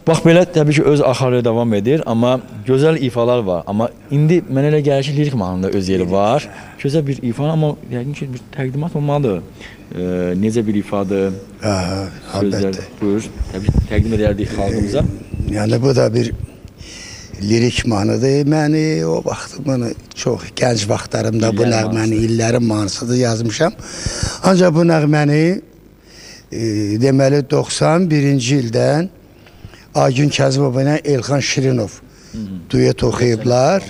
Bax belə təbii ki öz axarı davam edir, amma gözəl ifalar var. Amma indi mənə elə gəlir ki lirik mahnında öz yeri var. Gözəl bir ifa, amma yəqin ki bir təqdimat olmalıdır. Necə bir ifadır? Əlbəttə. Buyur, təqdim edərdik xalqımıza. Yəni bu da bir lirik mahnıdır. Məni o vaxtımın çox gənc vaxtlarımda bu nəğməni illərin mahnısıdır yazmışam. Ancaq bu nəğməni deməli 91-ci ildən Aygün Kəzimov ilə Elxan Şirinov duet oxuyublar.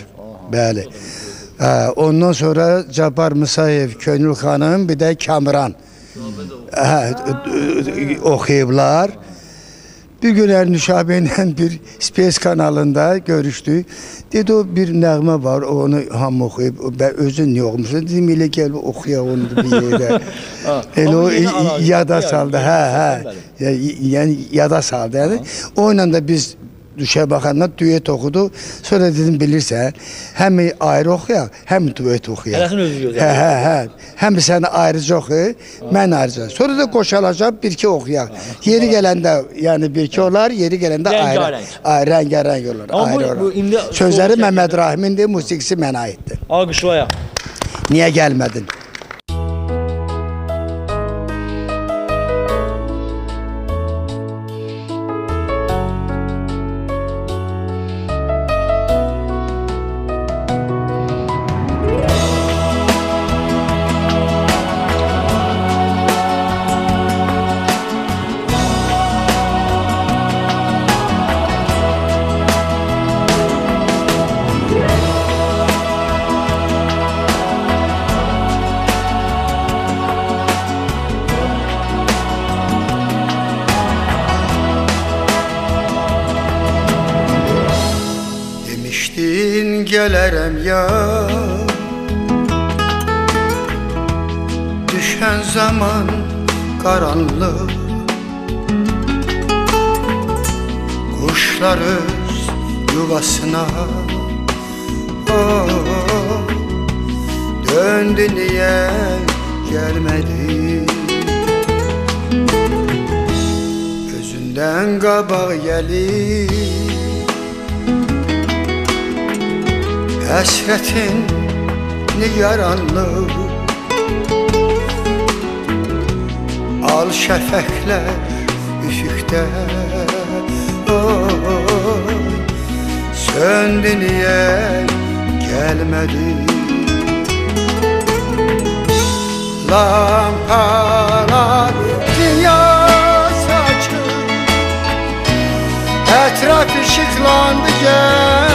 Bəli. Ondan sonra Cabbar Musayev, Könül xanım, bir də Kamran oxuyublar. Bir gün Nüşabə ilə bir Space kanalında görüşdük. Dedi o bir nəğmə var, onu hamı oxuyub. Ben özün niyə oxumuşsun? Dedim elə gəl oxuyaq onu bir yerdə. Elə o yada saldı. Yəni yada saldı. Yəni o ilə də biz düşə baxanda duet oxudu. Sonra dedim bilirsən, həm ayrı oxuyaq, həm duet oxuyaq. Hələsin özü gözəl. Həm səni ayrıca oxu, mən ayrıca. Sonra da qoşalacaq, bir-iki oxuyaq. Yeri gələndə, yəni bir-iki olar, yeri gələndə ayrı. Rəngarəng olar, ayrı olar. Sözləri Məmməd Rahimindir, musiqisi mənə aiddir. Alqışlayaq. Niyə gəlmədin? Gələrəm ya düşən zaman qaranlıq quşlar öz yuvasına döndü niyə gəlmədi özündən qabaq gəlir həsrətin nigaranlıq al şəfəqlər üfüqdə söndü niyə gəlmədi lampalar dünya saçır ətraf işıqlandı gəl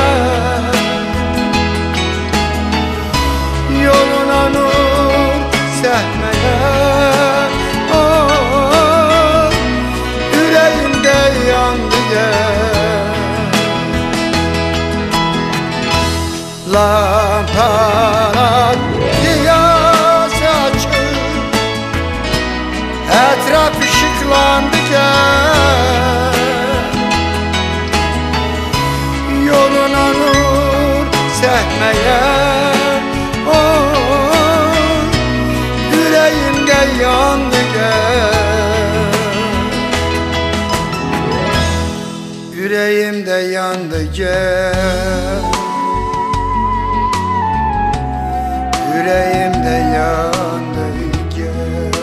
yoluna nur səhməyə yüreğimdə yandı gəl lampalar diyaz açır ətraf işıqlandı gəl yoluna nur səhməyə yüreğimde yandı gel yüreğimde yandı gel yüreğimde yandı gel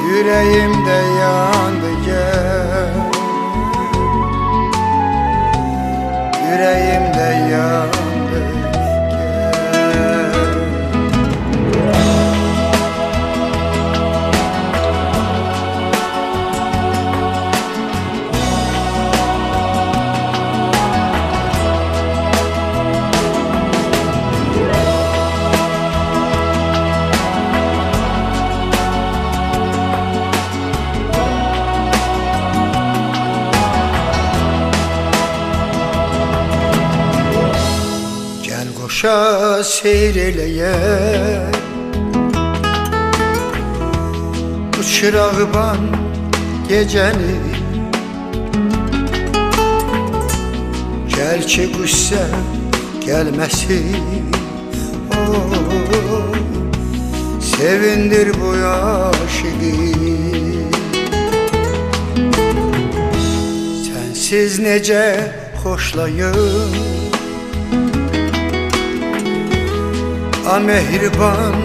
yüreğimde yandı gel yüreğimde yandı Qoşa seyr eləyək bu çırağıban gecəni gəl ki qüssə gəlməsin sevindir bu aşıqı Siz necə xoşlayın A mehriban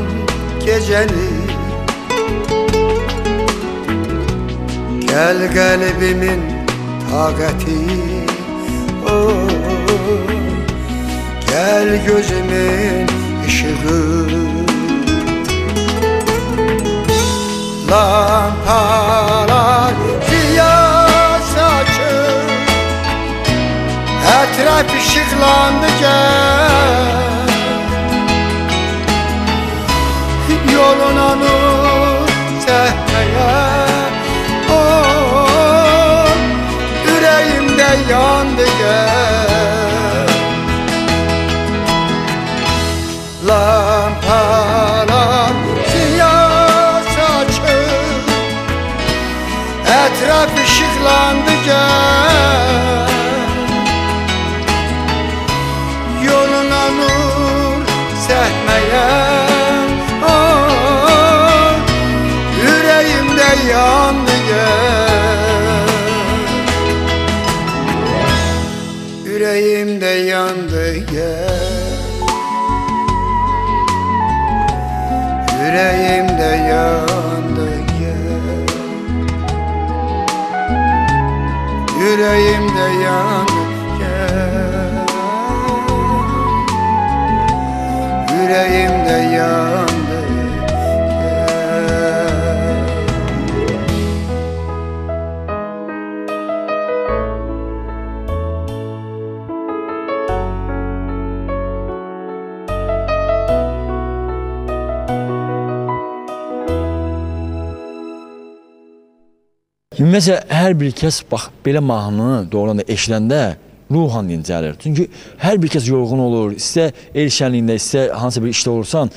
gecəni Gəl qəlbimin taqəti Gəl gözümün ışığı Lampalar ziya saçır Ətraf ışıqlandı gəl Yoluna nur səhməyə Ürəyimdə yandı gəl Lampalar ziya saçır Ətraf ışıqlandı gəl Yoluna nur səhməyə Ürəyimdə yandı gəl Ürəyimdə yandı gəl Ürəyimdə yandı gəl Ürəyimdə yandı gəl Ürəyimdə yandı Məsələn, hər bir kəs bax belə mahnını doğrudan da eşidəndə ruhan dincəlir. Çünki hər bir kəs yorğun olur, istə el şənliyində, istə hansısa bir işdə olursan,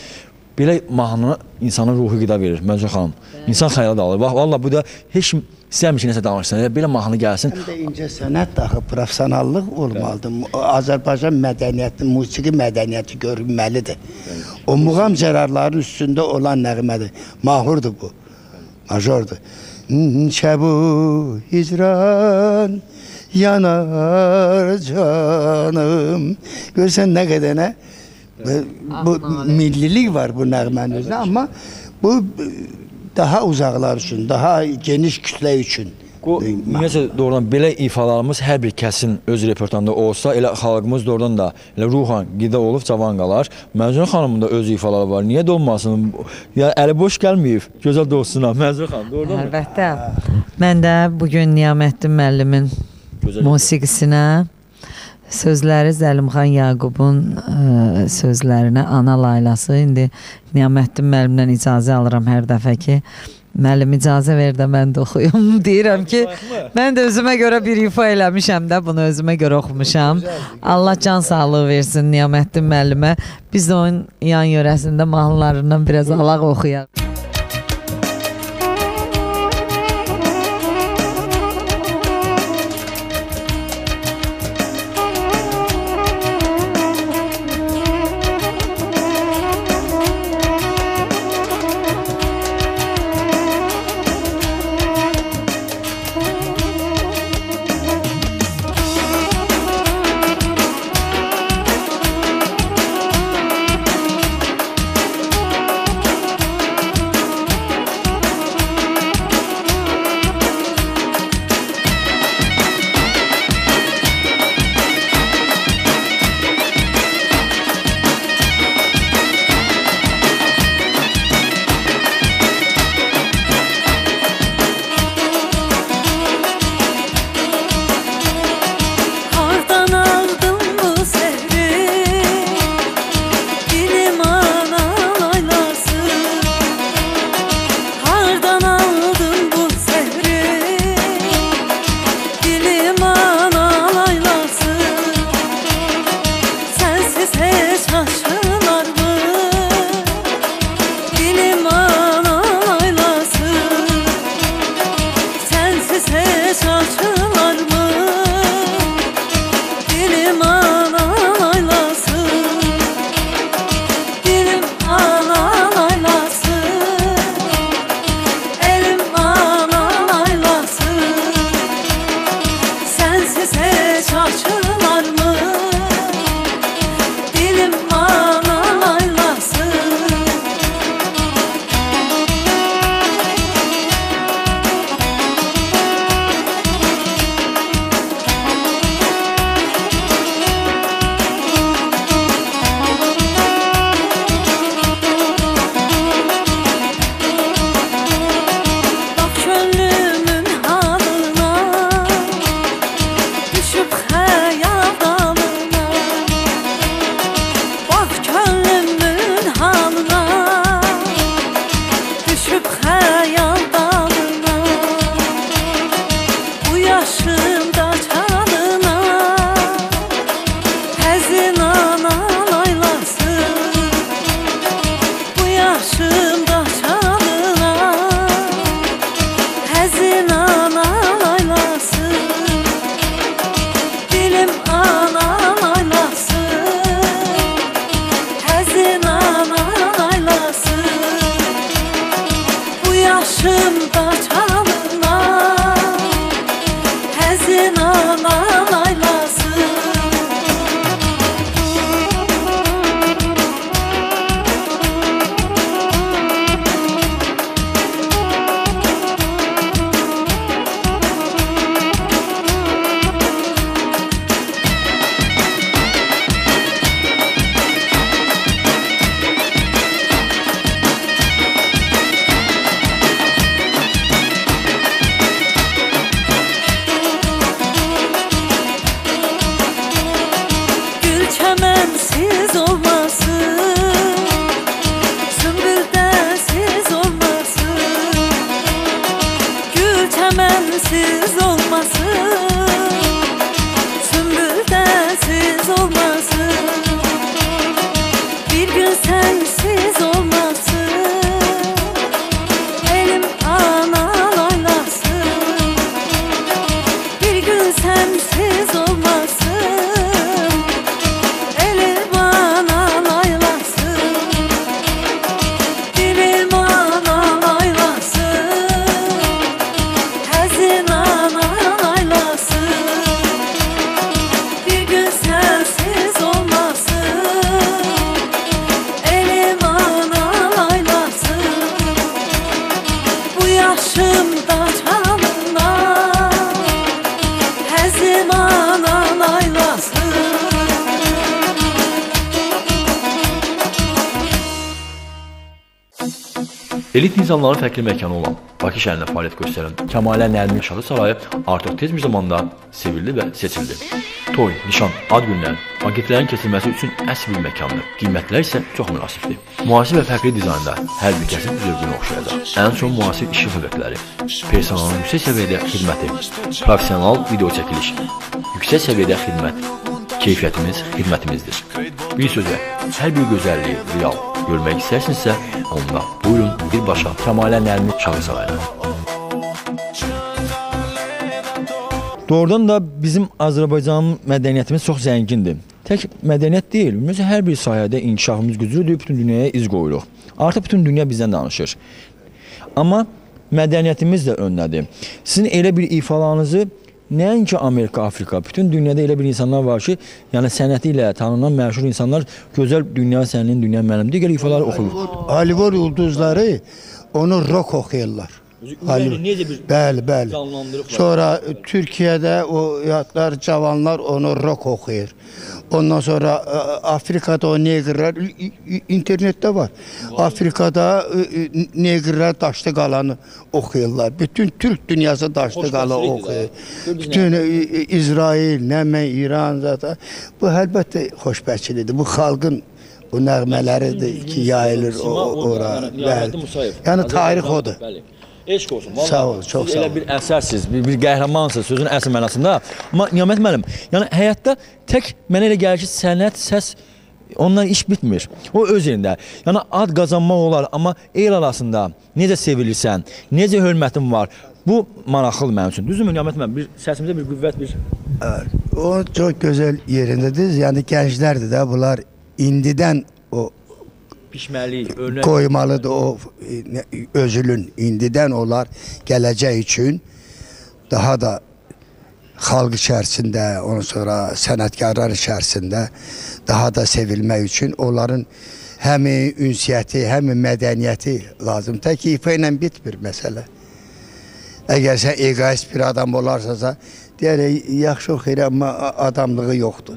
belə mahnı insana ruhi qida verir, Məzun xanım. İnsan xəyala dalır. Bax, valla bu da heç kim istəmir ki, nəsə danışsın, belə mahnı gəlsin. Həm də incə sənət daxı, profesionallıq olmalıdır. Azərbaycan mədəniyyəti, musiqi mədəniyyəti görünməlidir. O muğam cərarların üstündə olan nəğmədir. Mahurdur bu, majordur. Şəbu hicran yanar canım. Görsən nə qədər nə? Bu millilik var bu nəğmənin özündə, amma bu daha uzaqlar üçün, daha geniş kütlə üçün. Ümumiyyətlə doğrudan belə ifalarımız hər bir kəsin öz repertuarında olsa, elə xalqımız doğrudan da elə ruhan qida olub cavan qalar. Məzun xanımın da öz ifaları var. Niyə də olmasın? Ya əli boş gəlməyib gözəl dostuna. Məzun xanım, doğrudan mı? Əlbəttə. Mən də bugün Niyaməddin müəllimin musiqisinə, sözləri Zəlimxan Yaqubun sözlərinə, ana laylası. İndi Niyaməddin müəllimdən icazə alıram hər dəfə ki, müəllim icazə ver də mən də oxuyum. Deyirəm ki, mən də özümə görə bir ifa eləmişəm də, bunu özümə görə oxumuşam. Allah can sağlığı versin Niyaməddin müəllimə. Biz də onun yan yörəsində mahnılarından biraz alaq oxuyaq. yaşımda çalına Həzin anan aylasın Dilim anan aylasın Həzin anan aylasın Bu yaşımda çalına Həzin anan aylasın Gül çəmənsiz olmasın Sümbüldəsiz olmasın Gül çəmənsiz olmasın Sümbüldəsiz olmasın Bir gün sənsiz olmasın Elim anan aylasın Bir gün sənsiz olmasın Elim anan aylasın Dilim anan aylasın Həzin anan aylasın Bir gün sənsiz olmasın Elim anan aylasın Bu yaşımda çalına Həzin anan aylasın Elit insanların fərqli məkanı olan Bakı şəhərində fəaliyyət göstərən Kəmalə Nərmin Şalı Sarayı artıq tez bir zamanda sevildi və seçildi. Toy, nişan, ad günlər, anketlərin keçirilməsi üçün əsl bir məkandır. Qiymətlər isə çox münasibdir. Müasir və fərqli dizaynda hər bir kəsin zövqünə oxşayacaq. Ən son müasir işıq effektləri, personalın yüksək səviyyədə xidməti, professional video çəkiliş, yüksək səviyyədə xidmət, keyfiyyətimiz xidmətimizdir. Bir sözlə, hər bir gözəlliyi real görmək istərsinizsə, onda buyurun birbaşa Kəmalə Nərmin Şalı Sarayına. Doğrudan da bizim Azərbaycan mədəniyyətimiz çox zəngindir. Tək mədəniyyət deyil, ümumiyyətlə hər bir sahədə inkişafımız güclüdür, bütün dünyaya iz qoyuruq. Artıq bütün dünya bizdən danışır. Amma mədəniyyətimiz də öndədir. Sizin elə bir ifalarınızı nəinki Amerika, Afrika, bütün dünyada elə bir insanlar var ki, yəni sənəti ilə tanınan məşhur insanlar gözəl dünya sənin, dünya mənim digər ifaları oxuyur. Hollywood ulduzları onu rock oxuyurlar. Bəli, bəli. Sonra Türkiyədə o yadlar, cavanlar onu rock oxuyur. Ondan sonra Afrikada o neqrlər internetdə var. Afrikada neqrlər Daşlı qalanı oxuyurlar. Bütün Türk dünyası Daşlı qalanı oxuyur. Bütün İsrail, Nəmən, İran zaten. Bu əlbəttə xoşbəxtçilikdir. Bu xalqın bu nəğmələridir ki, yayılır ora. Yəni tarix odur. Eşq olsun. Sağ ol, çox sağ ol. Elə bir əsərsiniz, bir qəhrəmansınız sözün əsl mənasında. Amma Niyamət müəllim, yəni həyatda tək mənə elə gəlir ki, sənət, səs, ondan iş bitmir. O öz yerində. Yəni ad qazanmaq olar, amma el arasında necə sevilirsən, necə hörmətin var, bu maraqlıdır mənim üçün. Düzdürmü Niyamət müəllim? Bir səsimizdə bir qüvvət, bir... O çox gözəl yerindədir. Yəni gənclərdir də bunlar indidən o qoymalıdır o özülün indidən olar gələcək üçün daha da xalq içərisində, ondan sonra sənətkarlar içərisində daha da sevilmək üçün onların həm ünsiyyəti, həm mədəniyyəti lazım. Tək ifa ilə bitmir məsələ. Əgər sən egoist bir adam olarsansa, deyərək, yaxşı oxuyur, amma adamlığı yoxdur.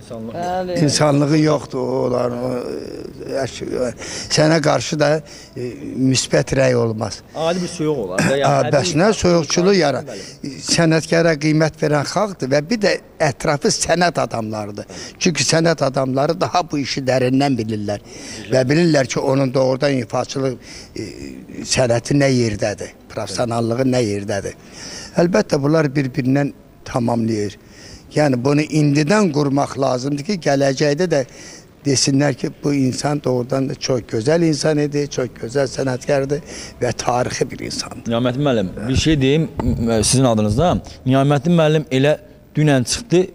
İnsanlığı yoxdur. Sənə qarşı da müsbət rəy olmaz. Adi bir soyuq olar. Bəs nə soyuqçuluq yarar? Sənətkara qiymət verən xalqdır və bir də ətrafı sənət adamlarıdır. Çünki sənət adamları daha bu işi dərindən bilirlər. Və bilirlər ki, onun doğrudan ifaçılıq sənəti nə yerdədir, profesionallığı nə yerdədir. Əlbəttə, bunlar bir-birindən tamamlayır. Yəni bunu indidən qurmaq lazımdır ki, gələcəkdə də desinlər ki, bu insan doğrudan da çox gözəl insan idi, çox gözəl sənətkardır və tarixi bir insandır. Niyaməddin müəllim, bir şey deyim sizin adınızda. Niyaməddin müəllim elə dünən çıxdı,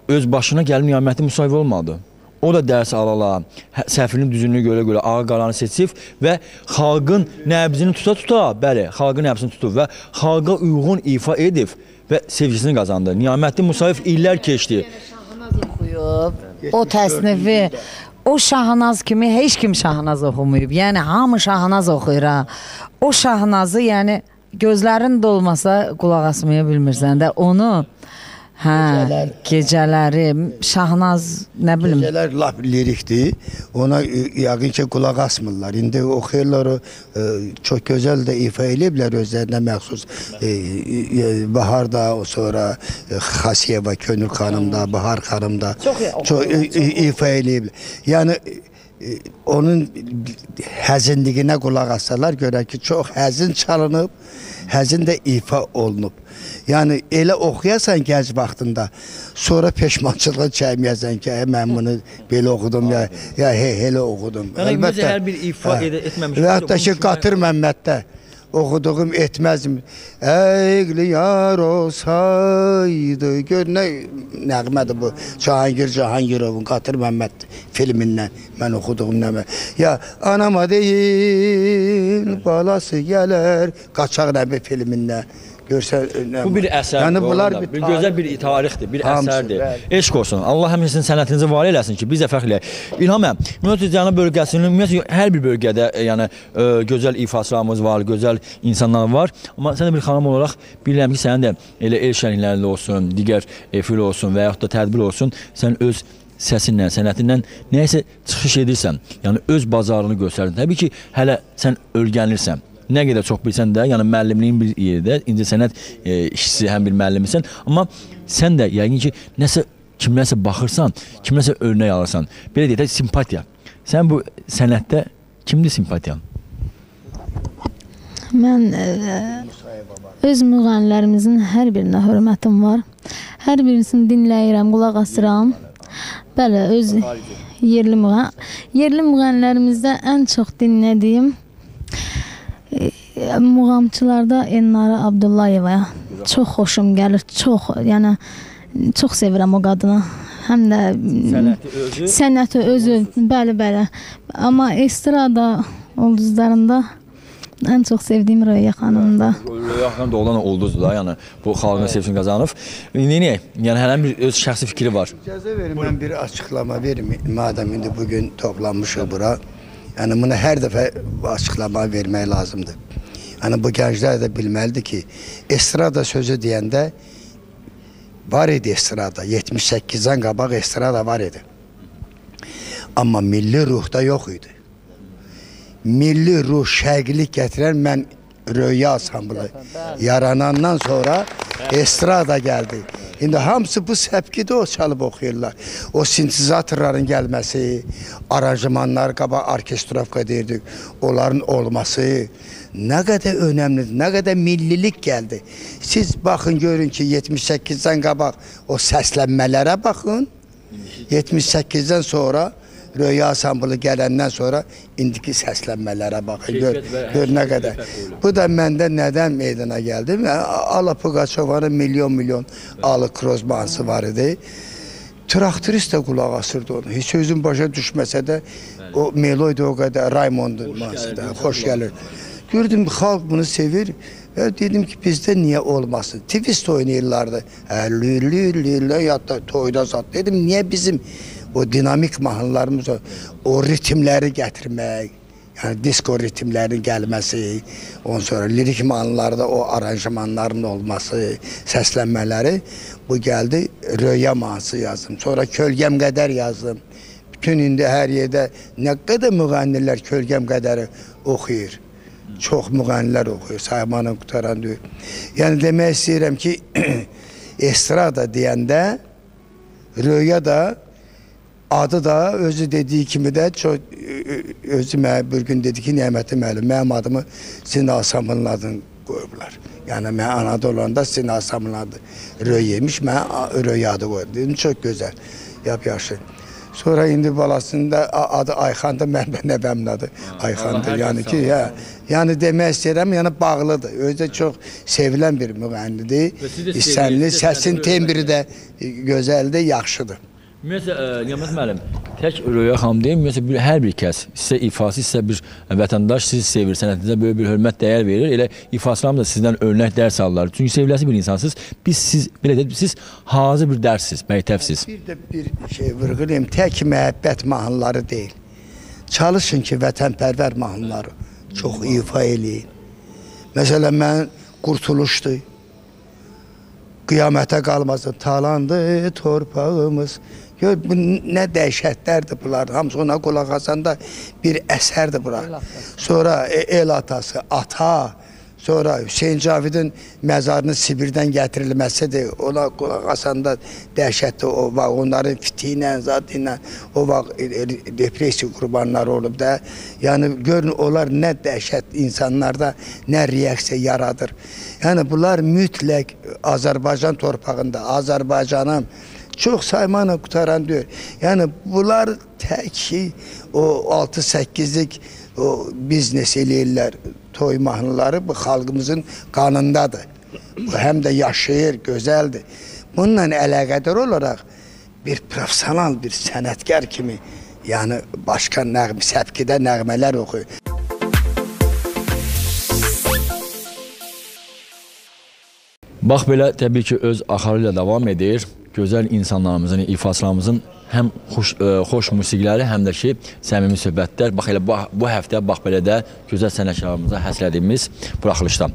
öz başına gəlib Niyaməddin Musayev olmadı. O da dərs alala, səhvinin düzünlüyü görə ağa qalanı seçib və xalqın nəbzini tuta, bəli, xalqın nəbzini tutub və xalqa uyğun ifa edib və sevgisini qazandı. Niyaməddin Musayev illər keçdi. O təsnifi, o Şahnaz kimi heç kim Şahnaz oxumayıb. Yəni hamı Şahnaz oxuyur ha. O Şahnazı, yəni gözlərin dolmasa qulaq asmaya bilmirsən də onu. Hə, gecələri, Şahnaz, nə bilim. Gecələr lap lirikdir, ona yəqin ki, qulaq asmırlar. İndi oxuyurlar, çox gözəl də ifa eləyiblər özlərinə məxsus. Baharda, sonra Xasiyeva, Könül xanımda, Bahar xanımda çox ifa eləyiblər. Yəni, onun həzinliyinə qulaq assalar, görər ki, çox həzin çalınıb, həzin də ifa olunub. Yəni, elə oxuyasan gənc vaxtında, sonra peşmançılığa çəyməyəsən ki, mən bunu belə oxudum, ya elə oxudum. Yəni, hər bir ifa etməmiş. Və hətta ki, Qatır Məmməddə oxuduğum etməzmi? Əqli yar olsaydı, gör nə nəğmədir bu, Cahangirovun Qatır Məmməd filmindən mən oxuduğum nəmə. Ya, anama deyil, balası gələr, Qaçaq Nəbi filmindən. Bu bir əsərdir, bir gözəl bir tarixdir, bir əsərdir. Eşq olsun, Allah həmçinin sənətinizi var eləsin ki, biz də fəxr eləyək. İlham əm, ümumiyyətlə Cənub bölgəsinin, hər bir bölgədə gözəl ifaçılarımız var, gözəl insanlar var. Amma sən də bir xanım olaraq bilirəm ki, sənin də elə el şənliklərində olsun, digər efir olsun və yaxud da tədbir olsun, sən öz səsinlə, sənətindən nəyəsə çıxış edirsən, yəni öz bazarını göstərdin. Təbii ki, hələ sən ölgənirsən. Nə qədər çox bilsən də, yəni müəllimliyin bir yerdə, incəsənət işçisi, həm bir müəllimisən, amma sən də yəqin ki, kimlərsə baxırsan, kimlərsə örnək alırsan. Belə deyək də, simpatiya. Sən bu sənətdə kimdir simpatiyan? Mən öz müğənnilərimizin hər birinə hörmətim var. Hər birisini dinləyirəm, qulaq asıram. Bəli, öz yerli müğənnilərimizdə ən çox dinlədiyim muğamçılarda Elnara Abdullayeva çox xoşum gəlir, yəni çox sevirəm o qadını. Həm də sənəti özü, bəli. Amma estrada ulduzlarında ən çox sevdiyim Röya xanımda. Röya xanım da olan ulduzdur da, yəni bu xalqın sevgisini qazanıb. Neyək? Yəni hər bir öz şəxsi fikri var. İcazə verin, mən bir açıqlama verim, madəm indi bugün toplanmışıq bura. Yəni bunu hər dəfə açıqlama vermək lazımdır. Yəni bu gənclər də bilməlidir ki, estrada sözü deyəndə var idi estrada, 78-dən qabaq estrada var idi. Amma milli ruhda yox idi. Milli ruh, şərqilik gətirən mən Röya ansamblı yaranandan sonra estrada gəldi. İndi hamısı bu səpkidə o çalıb oxuyurlar. O sintezatorların gəlməsi, aranjmanlar, qabaq orkestrovka deyirdik, onların olması nə qədər önəmlidir, nə qədər millilik gəldi. Siz baxın, görün ki, 78-dən qabaq o səslənmələrə baxın, 78-dən sonra Röya ansamblı gələndən sonra indiki səslənmələrə baxın, gör nə qədər. Bu da məndə nədən meydana gəldi? Alla Pugaçovanın milyon Alı Krozmansı var idi. Traktorist də qulaq asırdı onu. Heç özün başa düşməsə də o melodiya o qədər Raymondun mansıda, xoş gəlir. Gördüm, xalq bunu sevir. Dedim ki, bizdə niyə olmasın? Twist oynayırlardı. Lülülülü, yadda toyda zat. Dedim, niyə bizim o dinamik mahnılarımız, o ritimləri gətirmək, yəni disko ritimlərinin gəlməsi, ondan sonra lirik mahnılarda o aranjmanların olması, səslənmələri, bu gəldi, Röya mahnısı yazdım. Sonra Kölgəm qədər yazdım. Bütün indi hər yerdə nə qədər müğənnilər Kölgəm qədəri oxuyur. Çox müğənnilər oxuyur, saymanın qutaran deyil. Yəni demək istəyirəm ki, estrada deyəndə Röya da adı da özü dediyi kimi də özü bir gün dedi ki, Niyaməddin müəllim, mənim adımı sizin ansambılın adını qoyublar. Yəni mən anada olanda sizin ansambılın adı Röyəmiş, mən Röya adı qoyub. Dedim, çox gözəl, yap-yaşın. Sonra indi balasında adı Ayxandır, mənim nəvəmin adı Ayxandır. Yəni ki, yəni demək istəyirəm, yəni bağlıdır. Özü çox sevilən bir müğənnidir. İstənli, səsin tembri də gözəldir, yaxşıdır. Ümumiyyətlə, Niyamet müəllim, tək Röya xanım deyim, ümumiyyətlə hər bir kəs, sizə ifası, sizə bir vətəndaş sizi sevir, sənətinizə böyük bir hörmət, dəyər verir. Elə ifaçılarım da sizdən örnək dərs alırlar. Çünki seviləsi bir insansınız. Siz, belə deyək, siz hazır bir dərssiz, məktəbsiz. Bir də bir şey vurğulayım, tək məhəbbət mahnıları deyil. Çalışın ki, vətənpərvər mahnıları çox ifa eləyin. Məsələn, mən Qurtuluşdur. Qiyamətə qalmasın, talandı torpağımız. Gör, bu nə dəhşətlərdir bunlar. Hamısı ona qulaq asanda bir əsərdir bunlar. Sonra el atası, ata, sonra Hüseyin Cavidin məzarının Sibirdən gətirilməsidir. Ona qulaq asanda dəhşətli o vaxt, onların fiti ilə, zat ilə o vaxt depressiya qurbanları olub da. Yəni, görün, onlar nə dəhşət insanlarda, nə reaksiya yaradır. Yəni, bunlar mütləq Azərbaycan torpağında, Azərbaycanın çox saymanla qutaran deyil. Yəni, bunlar tək ki, o 6-8'lik o biznes eləyirlər, toy mahnıları bu xalqımızın qanındadır. Bu həm də yaşayır, gözəldir. Bununla əlaqədar olaraq bir profesional, bir sənətkar kimi, yəni başqa səbkidə nəğmələr oxuyur. Bax belə, təbii ki, öz axarı ilə davam edir. Gözəl insanlarımızın, ifaçılarımızın həm xoş musiqiləri, həm də ki, səmimi söhbətlər. Bax elə bu həftə, bax belə də gözəl sənətkarlarımıza həsrədiyimiz buraxılışda.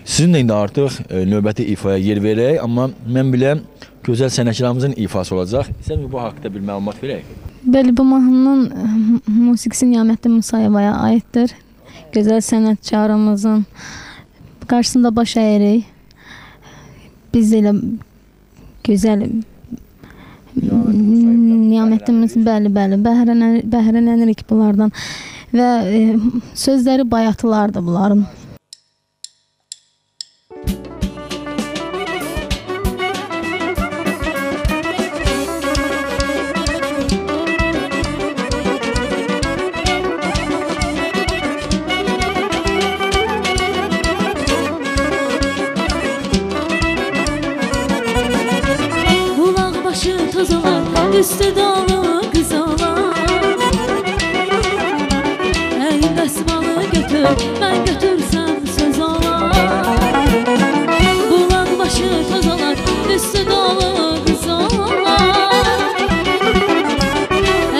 Sizin də indi artıq növbəti ifaya yer verək, amma mən biləm, gözəl sənətkarlarımızın ifası olacaq. Sən bu haqda bir məlumat verək? Bəli, bu mahnının musiqisi Niyaməddin Musayevaya aiddir. Gözəl sənətkarımızın qarşısında baş əyirik. Biz elə gözəl Niyaməddimiz, bəli, bəhrələnirik bunlardan və sözləri bayatılardır bunların. Üstü dolu kız olan Ey dəsmalı götür, mən götürsəm söz olan Bulan başı toz olan, üstü dolu kız olan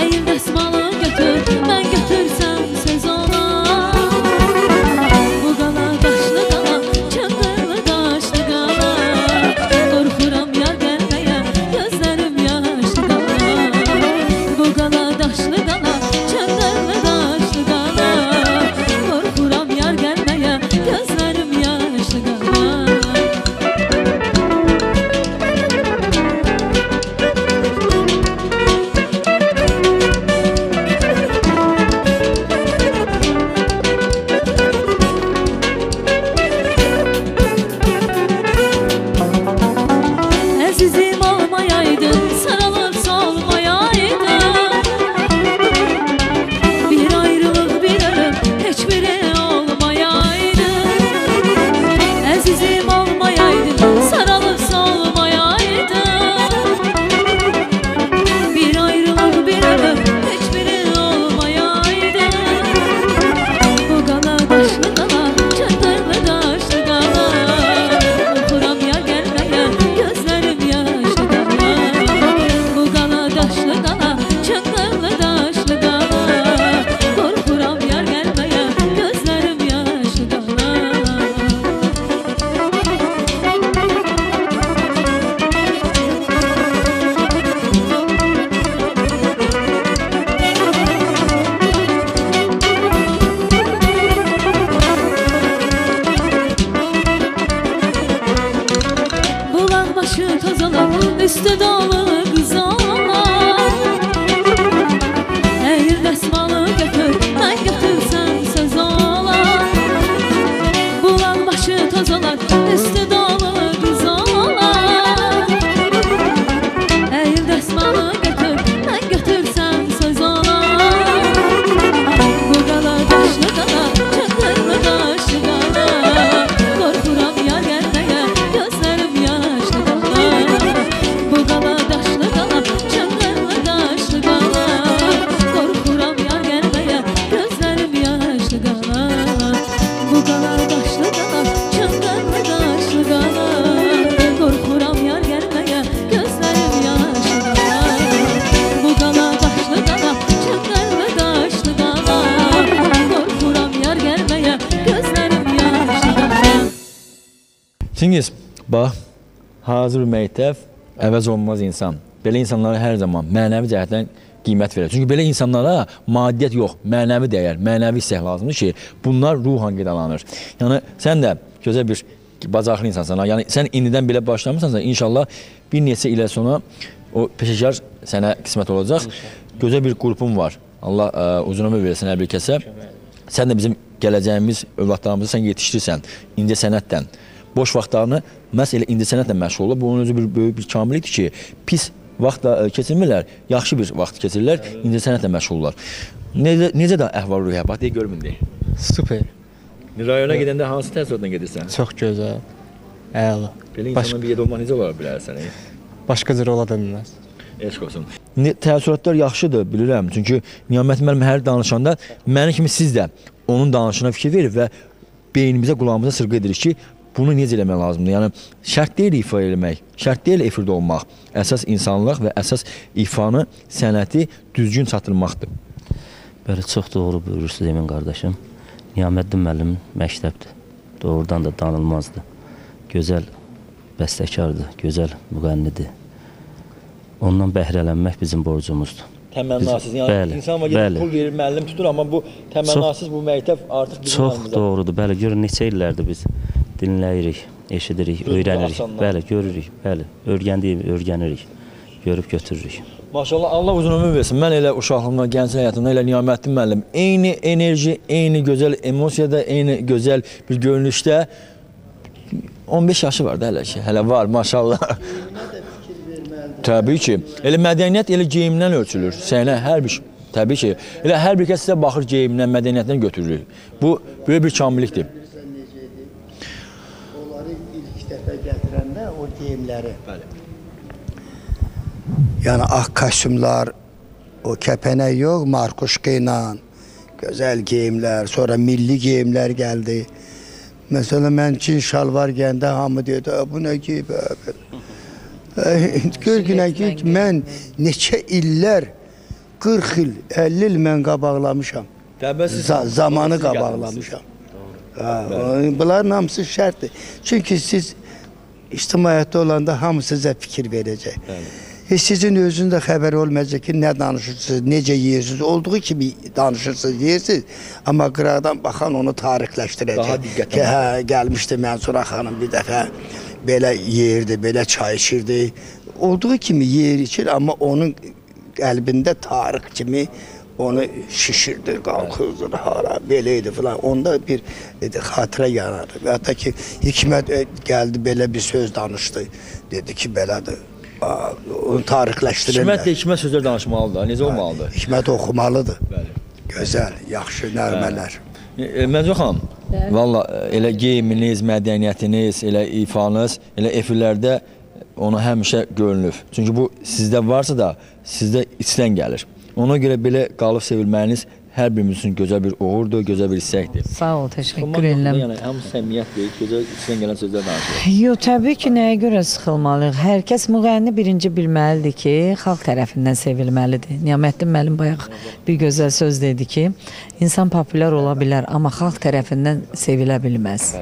Ey dəsmalı götür, mən götürsəm söz olan Bu qala qaşlı qala, çöndürlü qaşlı qala Qorxuram yar gəlməyə, gözlərim yaşlı daşlı qala, çöndərmə daşlı qala Qorxuram yar gəlməyə, gözlərim yaşlı qala Əzizim olmayaydın, sarılıb solmayaydın Əzizim olmayaydın, sarılıb solmayaydın Bir ayrılıq, bir ölüm, heç biri olmayaydın Bu qala daşlı qala, çöndürlü daşlı qala Qorxuram yar gəlməyə, gözlərim yaşlı qala Bu qala daşlı qala, çöndürlü daşlı qala Qorxuram yar gəlməyə, gözlərim yaşlı qala Bulaq başı toz olan, üstü dolu qız olan Əyil dəsmalı götür, mən götürsəm söz olan Bulaq başı toz olan, üstü dolu qız olan Əyil dəsmalı götür, mən götürsəm Çingiz, bax, hazır məktəb əvəz olunmaz insan. Belə insanlara hər zaman mənəvi cəhətdən qiymət verir. Çünki belə insanlara maddiyyət yox, mənəvi dəyər, mənəvi hissək lazımdır ki, bunlar ruhan qidalanır. Yəni, sən də gözəl bir bacarıqlı insansan. Yəni, sən indidən belə başlamırsansa, inşallah bir neçə ilə sonra o peşəkar sənə qismət olacaq. Gözəl bir qrupun var. Allah uzun ömür versin hər bir kəsə. Sən də bizim gələcəyimiz, övladlarımızı sən yetişdirirsən incə sənətdən. Boş vaxtlarını məhz elə incə sənətlə məşğul olur. Bu onun özü böyük bir kamillikdir ki, pis vaxt da keçirmirlər, yaxşı bir vaxt keçirirlər, incə sənətlə məşğullar. Necə də əhval-ruhiyyə? Bax, deyə görmün deyə. Super. Rayona gedəndə hansı təəssüratla gedirsən? Çox gözəl. Əla. Belə insanla bir yerdə olmaq necə olar bilərsən? Başqa cür ola da bilməz. Eşq olsun. Təəssüratlar yaxşıdır, bilirəm. Çünki Niyamət müəllim hər danışanda mənim kimi siz də onun danışına fikir verir və beynimizə, qulağımıza sırğı edirik ki, bunu necə eləmək lazımdır? Yəni, şərt deyil ifa eləmək, şərt deyil efirdə olmaq. Əsas insanlıq və əsas ifanı, sənəti düzgün çatdırmaqdır. Bəli, çox doğru buyurursunuz Emin qardaşım. Niyaməddin müəllim məktəbdir. Doğrudan da danılmazdır. Gözəl bəstəkardır, gözəl müğənnidir. Ondan bəhrələnmək bizim borcumuzdur. Təmənnasız, yəni insan var gedib pul verir, müəllim tutur, amma bu təmənnasız bu məktəb artıq bizim yanımızda. Çox doğrudur, bəli, görün neçə illərdir biz dinləyirik, eşidirik, öyrənirik, bəli, görürük, bəli, öyrənirik, görüb götürürük. Maşallah, Allah uzun ömür versin. Mən elə uşaqlığımda, gənclik həyatımda elə Niyaməddin müəllim, eyni enerji, eyni gözəl emosiyada, eyni gözəl bir görünüşdə 15 yaşı var da hələ ki, hələ var, maşallah. Təbii ki, elə mədəniyyət elə geyimdən ölçülür, səhnə hər bir, təbii ki, elə hər bir kəs sizə baxır geyimdən, mədəniyyətdən götürülür. Bu, böyük bir kamillikdir. Onları ilk dəfə gətirəndə o geyimləri, yəni ağ kostyumlar, o kəpənək yox, markuşka ilə, gözəl geyimlər, sonra milli geyimlər gəldi. Məsələn, mən cin şalvar gələndə hamı deyirdi, bu nə geyib, gör günə ki, mən neçə illər, 40 il, 50 il mən qabaqlamışam. Zamanı qabaqlamışam. Bunların hamısı şərtdir. Çünki siz ictimaiyyətdə olanda hamı sizə fikir verəcək. Sizin özünüzdə xəbər olmayacaq ki, nə danışırsınız, necə yeyirsiniz, olduğu kimi danışırsınız, yeyirsiniz. Amma qıraqdan baxan onu tarixləşdirəcək. Ki, gəlmişdi Mənsura xanım bir dəfə, belə yeyirdi, belə çay içirdi. Olduğu kimi yeyir, içir, amma onun qəlbində tarix kimi onu şişirdir, qalxırdır, hara, belə idi filan. Onda bir xatirə yaradı. Və hətta ki, Hikmət gəldi, belə bir söz danışdı. Dedi ki, belədir. Onu tarixləşdirirlər. Hikmət də hikmət sözlər danışmalıdır, necə olmalıdır? Hikmət oxumalıdır. Gözəl, yaxşı nərmələr. Məncə xanım, valla elə geyiminiz, mədəniyyətiniz, elə ifanız, elə efirlərdə ona həmişə görünür. Çünki bu sizdə varsa da, sizdə içdən gəlir. Ona görə belə qalıb sevilməyiniz hər birimiz üçün gözəl bir uğurdur, gözəl bir hissəkdir. Sağ ol, təşəkkür edirəm. Yəni, həm səmiyyətdir, gözəl içdən gələn sözlər danışılır. Yox, təbii ki, nəyə görə sıxılmalıyıq? Hər kəs müğənni birinci bilməlidir ki, xalq tərəfindən sevilməlidir. Niyaməddin müəllim bayaq bir gözəl söz dedi ki, insan populyar ola bilər, amma xalq tərəfindən sevilə bilməz.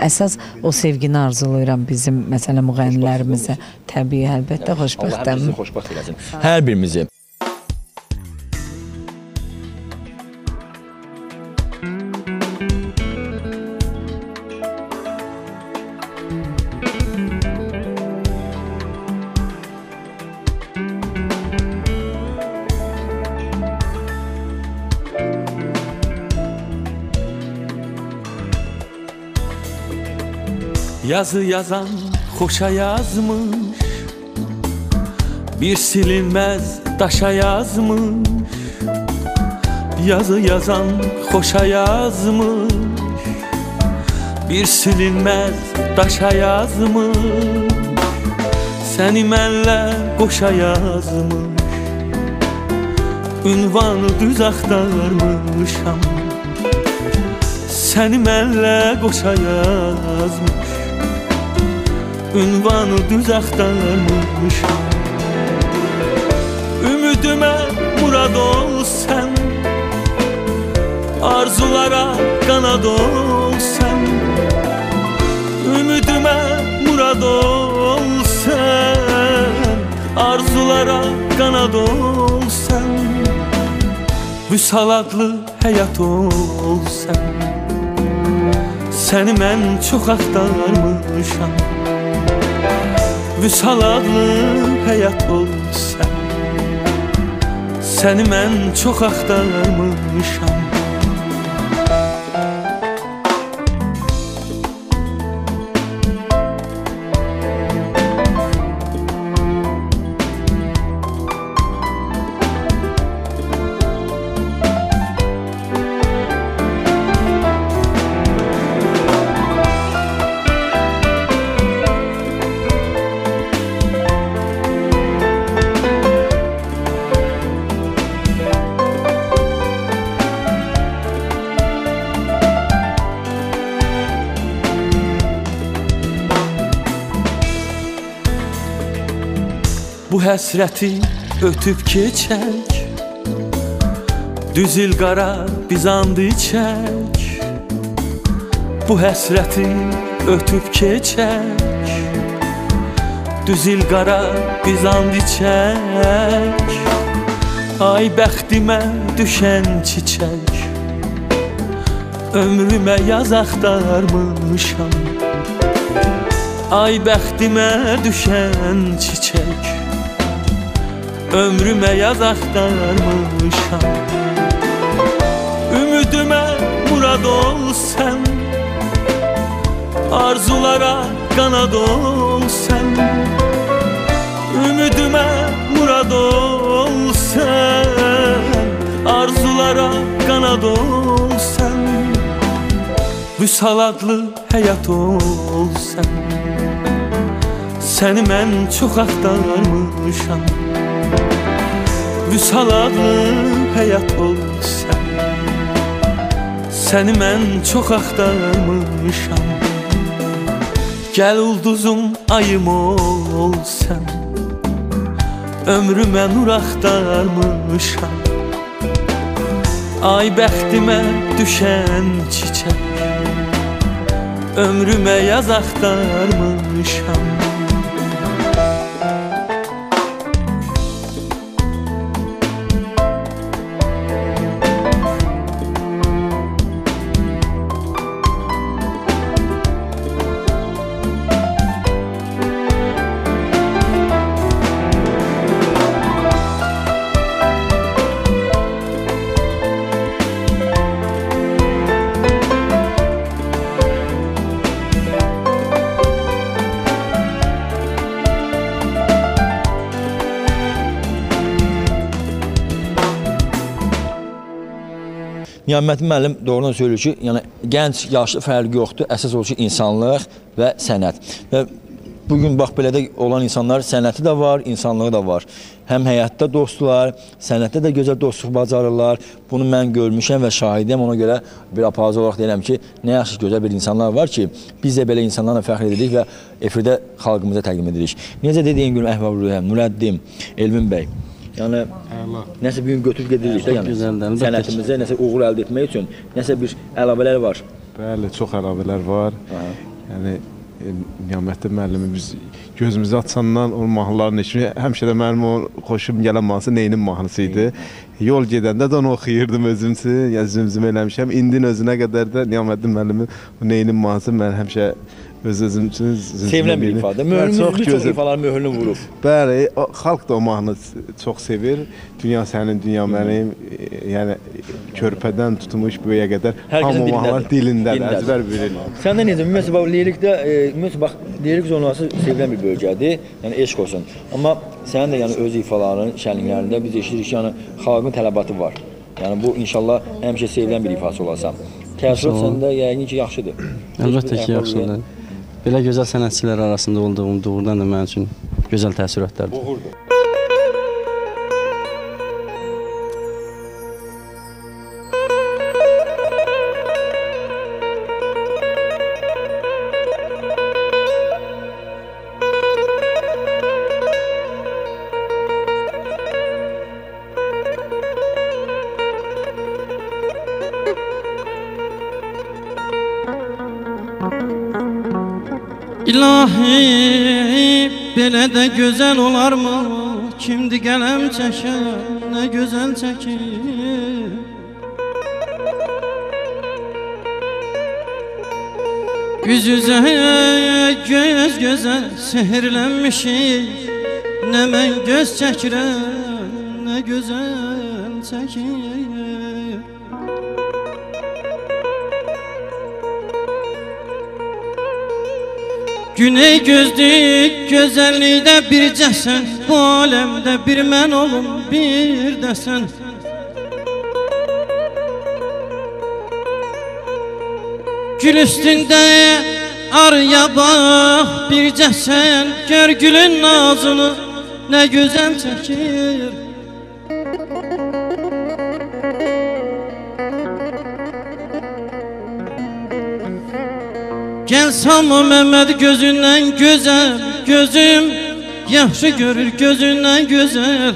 Əsas o sevgini arzulayıram bizim, məsələn, müğənnilərimizə. Təbii, əlbəttə, xoşbəxtəm. Allah bizi xoşbəxt eləsin. Hər birimizi. Yazı yazan xoşa yazmış, bir silinmez daşa yazmış. Yazı yazan xoşa yazmış, bir silinmez daşa yazmış. Səni mənlə qoşa yazmış, ünvanı düz axtarmışam. Səni mənlə qoşa yazmış, ünvanı düz axtarmışam. Ümidimə murad ol sən, arzulara qanad ol sən. Ümidimə murad ol sen, arzulara qanad ol sen, Vüsal adlı həyat ol sen. Səni mən çox axtarmışam, Vüsal adlı həyat ol sen. Səni mən çox axtarmışam. Bu həsrəti ötüb keçək, düz il qara biz and içək. Bu həsrəti ötüb keçək, düz il qara biz and içək. Ay bəxtimə düşən çiçək, ömrümə yaz axtarmışam. Ay bəxtimə düşən çiçək, ömrümə yaz axtarmışam. Ümidimə murad ol sen, arzulara qanad ol sen. Ümidimə murad ol sen, arzulara qanad ol sen. Vüsal adlı həyat ol sen. Səni mən çox axtarmışam, Vüsal adlı həyat ol sen. Səni mən çox axtarmışam. Gəl ulduzum ayım ol sen, ömrümə nur axtarmışam. Ay bəxtimə düşən çiçək, ömrümə yaz axtarmışam. Niyaməddin müəllim doğrudan söylüyor ki, yəni gənc, yaşlı fərqi yoxdur. Əsas olur ki, insanlıq və sənət. Və bugün bax belə də olan insanlar sənəti də var, insanlığı da var. Həm həyatda dostlar, sənətdə də gözəl dostluq bacarırlar. Bunu mən görmüşəm və şahidiyəm. Ona görə bir apazı olaraq deyirəm ki, nə yaxşı gözəl bir insanlar var ki, biz də belə insanlarla fəxr edirik və efirdə xalqımıza təqdim edirik. Necə dediyin gün Əhval-Rühəm, Nurəddin, Elvin bəy. Yəni nəsə bir gün götürüb gedirik də, yəni sənətimizə nəsə uğur əldə etmək üçün nəsə bir əlavələr var. Bəli, çox əlavələr var. Yəni Niyaməddin müəllimi biz gözümüzü açandan onun mahnılarını eşitdik. Həmişə də mənim o xoşum gələn mahnısı Neynin mahnısı idi. Yol gedəndə də onu oxuyurdum özüm üçün, yəni zümzüm eləmişəm. İndin özünə qədər də Niyaməddin müəllimin o Neynin mahnısı mən həmişə öz-özüm üçün sevilən bir ifadə. Bir çox ifalar möhürünü vurub. Bəli, xalq da o mahnı çox sevir. Dünya sənin, dünya mənim, yəni körpədən tutmuş böyüyə qədər hamı mahnılar dilindədir, əzbər bilir. Sən də necə? Ümumiyyətlə, lirikdə, bax, lirik zonası sevilən bir bölgədir, yəni eşq olsun. Amma sənin də yəni öz ifalarının, şənliklərində biz eşidirik ki, yəni xalqın tələbatı var. Yəni bu inşallah həmişə sevilən bir ifası olasan. Təəssürat səndə yəqin ki, yaxşıdır. Əlbəttə ki, yaxşıdır. Belə gözəl sənətçilər arasında olduğum doğrudan da mənim üçün gözəl təəssüratlardır. Uğurdur. İlahi belə də gözəl olarmı? Kimdi qələm çəkər, nə gözəl çəkir. Üz-üzə, göz-gözə sehirlənmişik. Nə mən göz çəkirəm, nə gözəl çəkir. Güney gözlük, gözəllikdə bircəsən. Bu aləmdə bir mən olum, bir də sən. Gül üstündə arıya bax, bircəsən. Gör gülün nazını, nə gözəl çəkir. Gəl salma Məmməd gözündən gözəl. Gözüm yaxşı görür gözündən gözəl.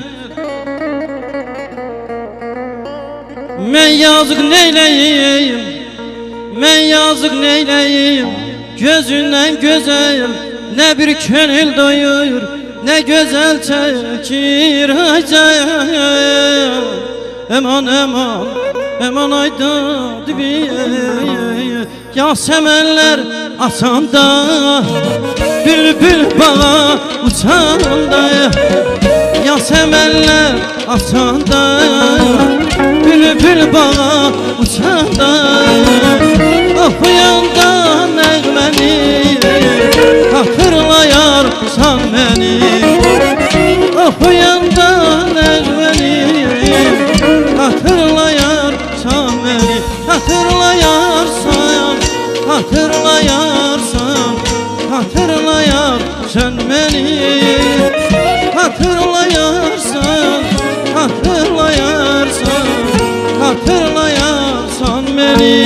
Mən yazıq neyləyim, mən yazıq neyləyim. Gözündən gözəl, nə bir könül doyur, nə gözəl çəkir. Eman, eman, eman aydadı bir. Yasemenler asanda, bülbül bağa uçanda. Yasemenler asanda, bülbül bağa uçanda. Oxuyanda nəğməni, hatırlayarsan məni. Oxuyanda nəğməni, hatırlayarsan məni. Hatırlayarsan, hatırlayarsan, hatırlayarsan məni. Hatırlayarsan, hatırlayarsan, hatırlayarsan məni.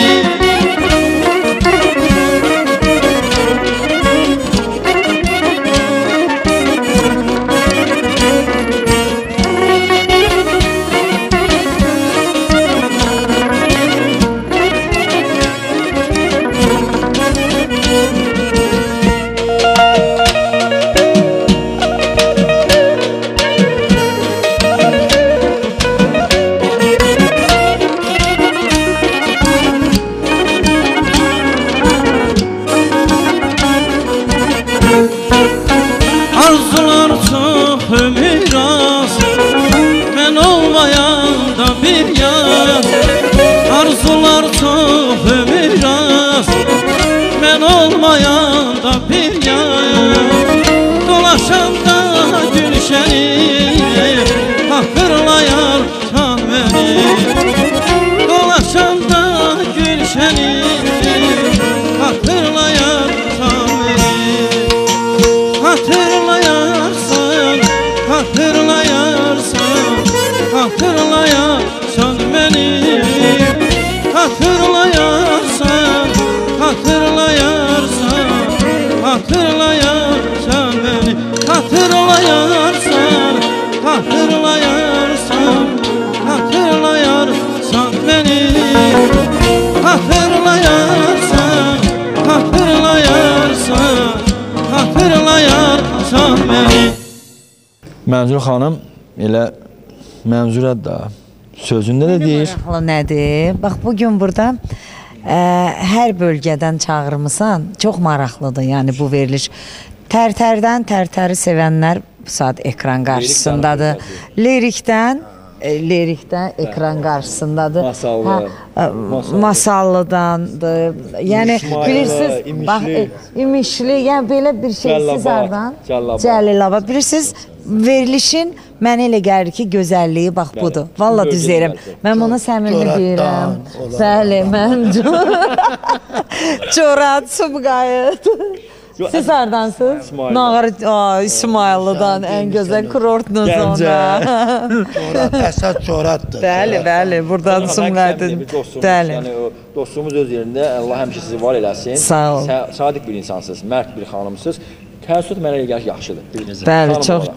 Arzular çox ömür az, mən olmayanda bir yaz. Arzular çox ömür az, mən olmayanda bir yaz. Dolaşanda gülşəni, hatırlayarsan məni. Dolaşanda gülşəni, hatırlayarsan məni. Hatırlayarsan, hatırlayarsan, hatırlayarsan məni. Hatırlayarsan, hatırlayarsan, hatırlayarsan məni. Hatırlayarsan, hatırlayarsan, hatırlayarsan məni. Hatırlayarsan, hatırlayarsan, hatırlayarsan məni. Mənzur xanım elə Mənzurə da sözündə də deyir. Maraqlı nədir? Bax bugün burada hər bölgədən çağırmısan. Çox maraqlıdır. Yəni bu veriliş Tərtərdən Tərtəri sevənlər bu saat ekran qarşısındadır. Lirikdən ekran qarşısındadır. Masallı. Masallıdandır. Yəni bilirsiniz, bax İmişli, yəni belə bir şey siz hardan? Cəlilabad. Bilirsiniz, verilişin mənə elə gəlir ki, gözəlliyi bax budur. Valla düz deyirəm. Mən buna səmimi deyirəm. Bəli, mən Corat, Sumqayıt. Siz hardansınız? Nağır İsmayıllıdan ən gözəl kurortunuz onda. Əsas Coratdır. Bəli, bəli, buradan Sumqayıtın. Bəli. Dostluğumuz öz yerində, Allah həmişə sizi var eləsin. Sağ ol. Sadiq bir insansınız, mərd bir xanımsınız. Təəssürat mənə elə gəlir ki, yaxşıdır. Bəli,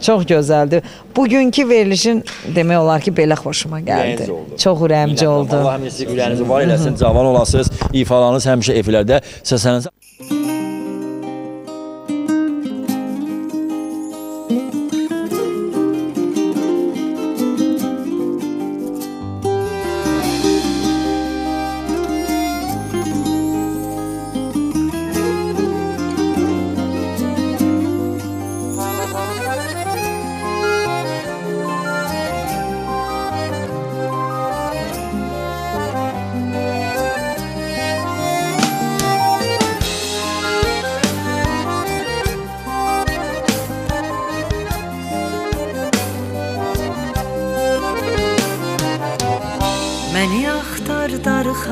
çox gözəldir. Bugünkü verilişin demək olar ki, belə xoşuma gəldi. Çox ürəyimci oldu. Allah həmişə sizi ürəyinizi var eləsin, cavan olasınız, ifalarınız həmişə efirlərdə səslənəcək.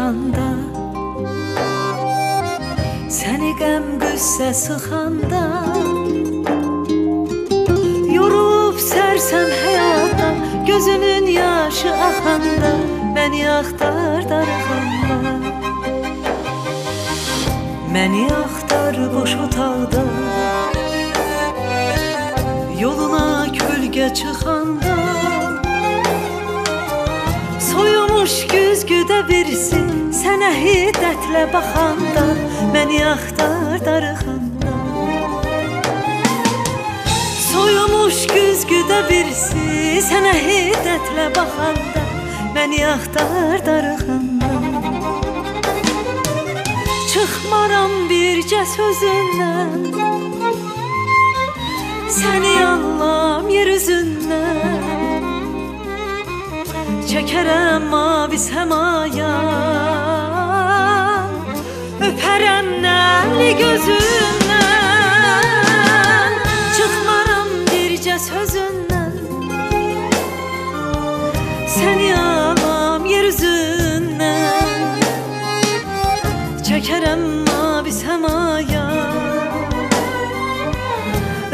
yaraşanda, səni qəm qüssə sıxanda, yorulub sərsəm həyatdan, gözünün yaşı axanda, məni axtar darıxanda. Məni axtar boş otaqda, yoluna kölgə çıxanda, soyumuş güzgüdə birisi sənə hiddətlə baxanda, məni axtar darıxanda. Soyumuş güzgüdə birisi sənə hiddətlə baxanda, məni axtar darıxanda. Çıxmaram bircə sözündən, səni anlam yer üzündən, çəkərəm mavi səmaya, öpərəm nəmli gözündən. Çıxmaram bircə sözündən, səni anlam yer üzündən, çəkərəm mavi səmaya,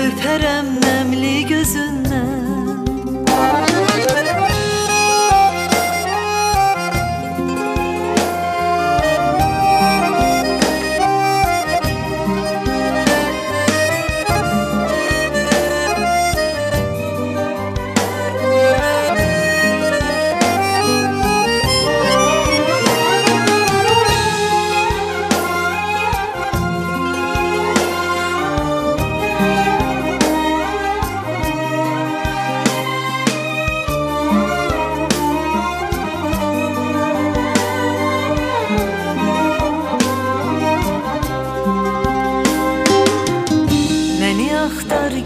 öpərəm nəmli gözündən.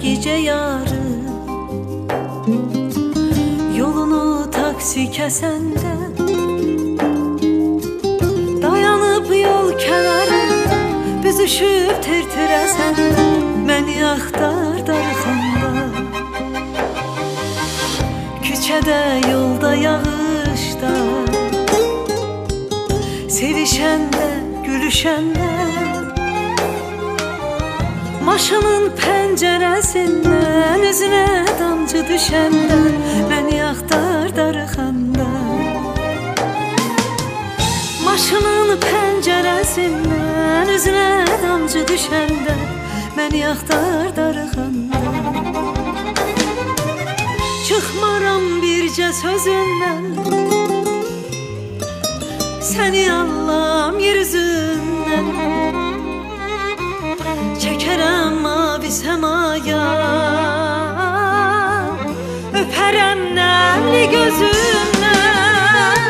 Gecə yarı yolunu taksi kəsəndə, dayanıb yol kənarında, büzüşüb tir-tirəsəndə, məni axtar darıxanda. Küçədə, yolda, yağışda, sevişəndə, gülüşəndə, maşının pəncərəsindən üzünə damcı düşəndə, məni axtar darıxanda. Maşının pəncərəsindən üzünə damcı düşəndə, məni axtar darıxanda. Çıxmaram bircə sözündən, səni anlam yer üzündən, çəkərəm mavi səmaya, öpərəm nəmli gözündən.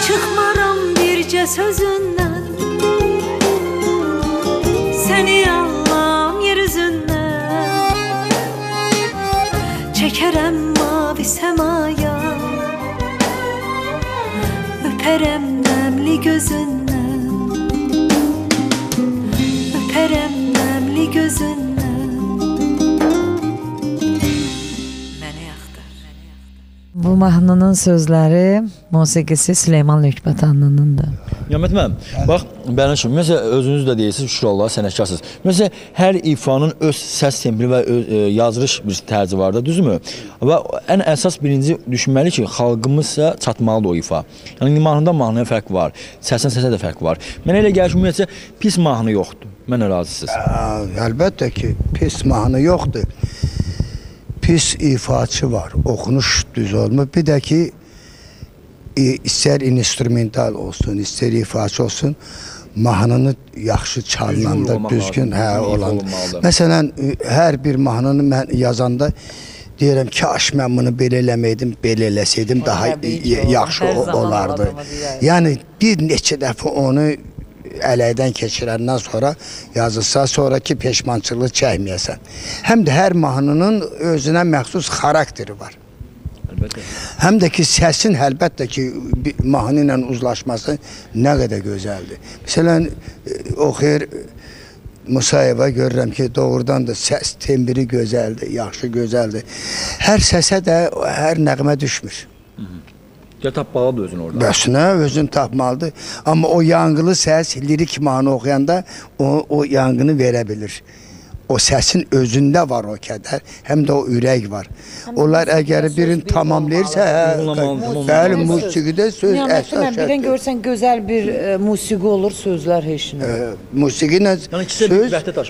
Çıxmaram bircə sözündən, səni anlam yer üzündən, çəkərəm mavi səmaya, öpərəm nəmli gözündən, öpərəm nəmli gözündən, məni axtar. Bu mahnının sözləri, musiqisi Süleyman Lükbətanlınındır. Nihamət müəllim, bax, bəli kimi, məsələn, özünüz də deyirsiniz, şükür Allaha sənətkarsınız. Məsələn, hər ifanın öz səs tempri və yazılış bir tərzi var da, düzdürmü? Və ən əsas birinci düşünməli ki, xalqımızsa çatmalıdır o ifa. Yəni, mahnıdan mahnıya fərq var, səsən səsə də fərq var. Mənə elə gəlir ki, ümumiyyətcə, pis mahnı yoxdur. Mənə razısınız. Əlbəttə ki, pis mahnı yoxdur. Pis ifaçı var, oxunuş düz olmur. Bir də ki, istər instrumental olsun, istər ifaçı olsun, mahnını yaxşı çalınanda, düzgün olanda. Məsələn, hər bir mahnını mən yazanda deyirəm, kaş mən bunu belə eləməydim, belə eləsəydim daha yaxşı olardı. Yəni, bir neçə dəfə onu ələkdən keçirəndən sonra yazılsa, sonraki peşmançılığı çəkməyəsən. Həm də hər mahnının özünə məxsus xarakteri var. Həm də ki, səsin əlbəttə ki, mahnı ilə uzlaşması nə qədər gözəldir. Məsələn, oxuyur Musayeva görürəm ki, doğrudan da səs tembri gözəldir, yaxşı gözəldir. Hər səsə də hər nəğmə düşmür. Ya tapmalıdır özünü orada. Bəs nə, özünü tapmalıdır. Amma o yanğılı səs, lirik mahnı oxuyanda o yanğını verə bilir. O səsin özündə var o kədər, həm də o ürək var. Onlar əgər birini tamamlayırsa, bəli, musiqidə söz əsas şərtdir. Birdən görsən gözəl bir musiqi olur, sözlər heç nə. Musiqi ilə söz vəhdət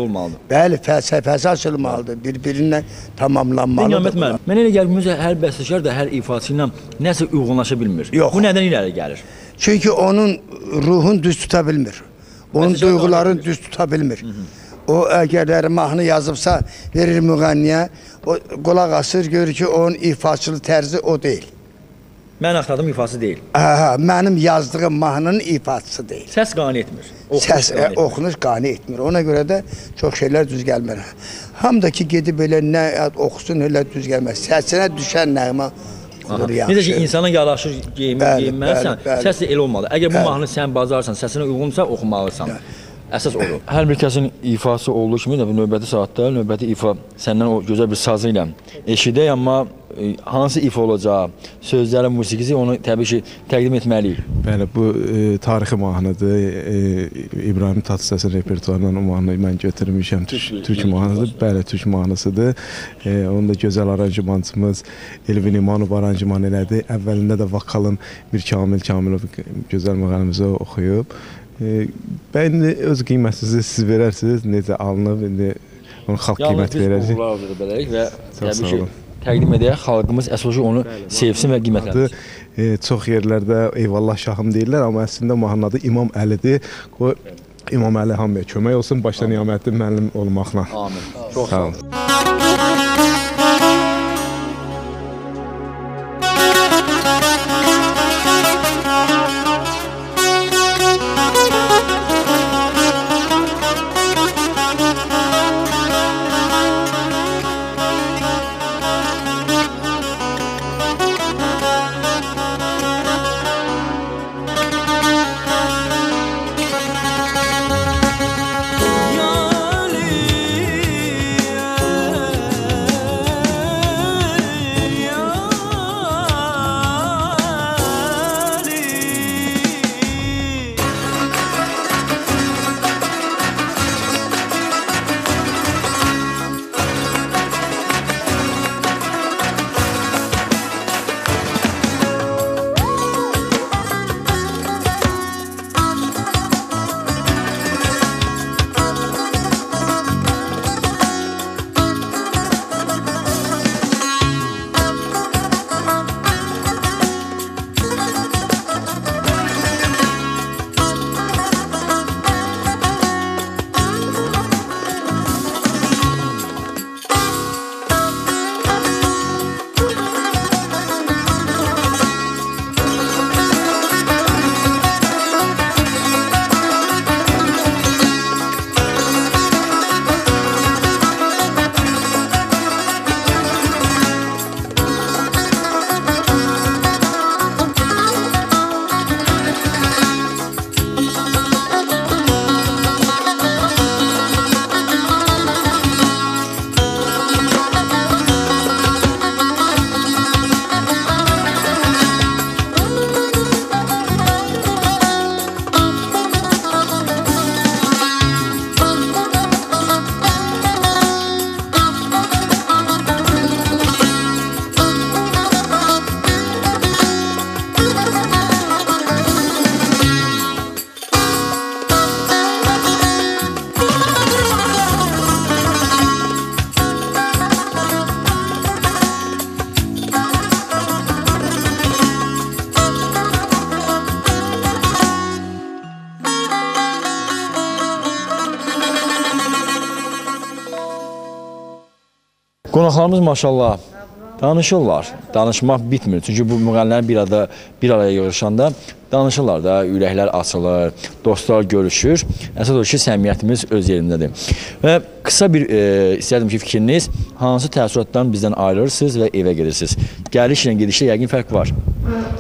olmalıdır. Bəli, fəlsəfəsi açılmalıdır, bir-birinlə tamamlanmalıdır. Nihamət müəllim, mənə elə gəlir, hər bəstəkar da hər ifaçı ilə nəsə uyğunlaşa bilmir. Yox. Bu nədən irəli gəlir? Çünki onun ruhun düz tuta bilmir. Onun duyğularını düz tuta bilmir. O əgər mahnı yazıbsa, verir müğənniyə, o qulaq asır, görür ki, onun ifaçılı tərzi o deyil. Mən axtardığım ifası deyil. Mənim yazdığım mahnının ifasısı deyil. Səs qane etmir. Səs oxunuş qane etmir. Ona görə də çox şeylər düz gəlmir. Həm də ki, gedib elə nə oxusun, elə düz gəlməz. Səsinə düşən nəğmə olur yaxşı. Necə ki, insana yaraşır geyinməlisən, səs də elə olmalı. Əgər bu mahnı sən bacarsan, səsinə uyğunsa oxumalısan. Əsas odur. Hər bir kəsin ifası olduğu kimi növbəti saatda, növbəti ifa səndən o gözəl bir sazı ilə eşidək, amma hansı ifa olacağı, sözlərin musiqisi onu təbii ki, təqdim etməliyik. Bəli, bu tarixi mahnıdır. İbrahim Tatlıses'in repertuarından o mahnıyı mən götürmüşəm. Türk mahnıdır. Bəli, Türk mahnısıdır. Onu da gözəl aranjmançımız Elvin İmanov aranjman elədi. Əvvəlində də vokalın bir Kamil Kamilov gözəl müğənnimizə oxuyub. İndi öz qiymətinizi siz verərsiniz, necə alınıb, indi onu xalq qiymət verəcək. Yalnız biz uğurlar və təbii ki, təqdim edək, xalqımız əsas onu sevsin və qiymətləndir. Çox yerlərdə eyvallah şahım deyirlər, amma əslində mahnının adı İmam Əlidir. İmam Əli hamıya kömək olsun, başda Niyaməddin müəllim olmaqla. Amin. Çox sağ olun. Qonaqlarımız maşallah danışırlar. Danışmaq bitmir. Çünki bu müğənnilər bir araya yığılışanda danışırlar da, ürəklər açılır, dostlar görüşür. Əsas odur ki, səmiyyətimiz öz yerindədir. Və qısa bir istərdim ki, fikriniz hansı təəssüratdan bizdən ayrılırsınız və evə gedirsiniz? Gəliş ilə gedişdə yəqin fərq var.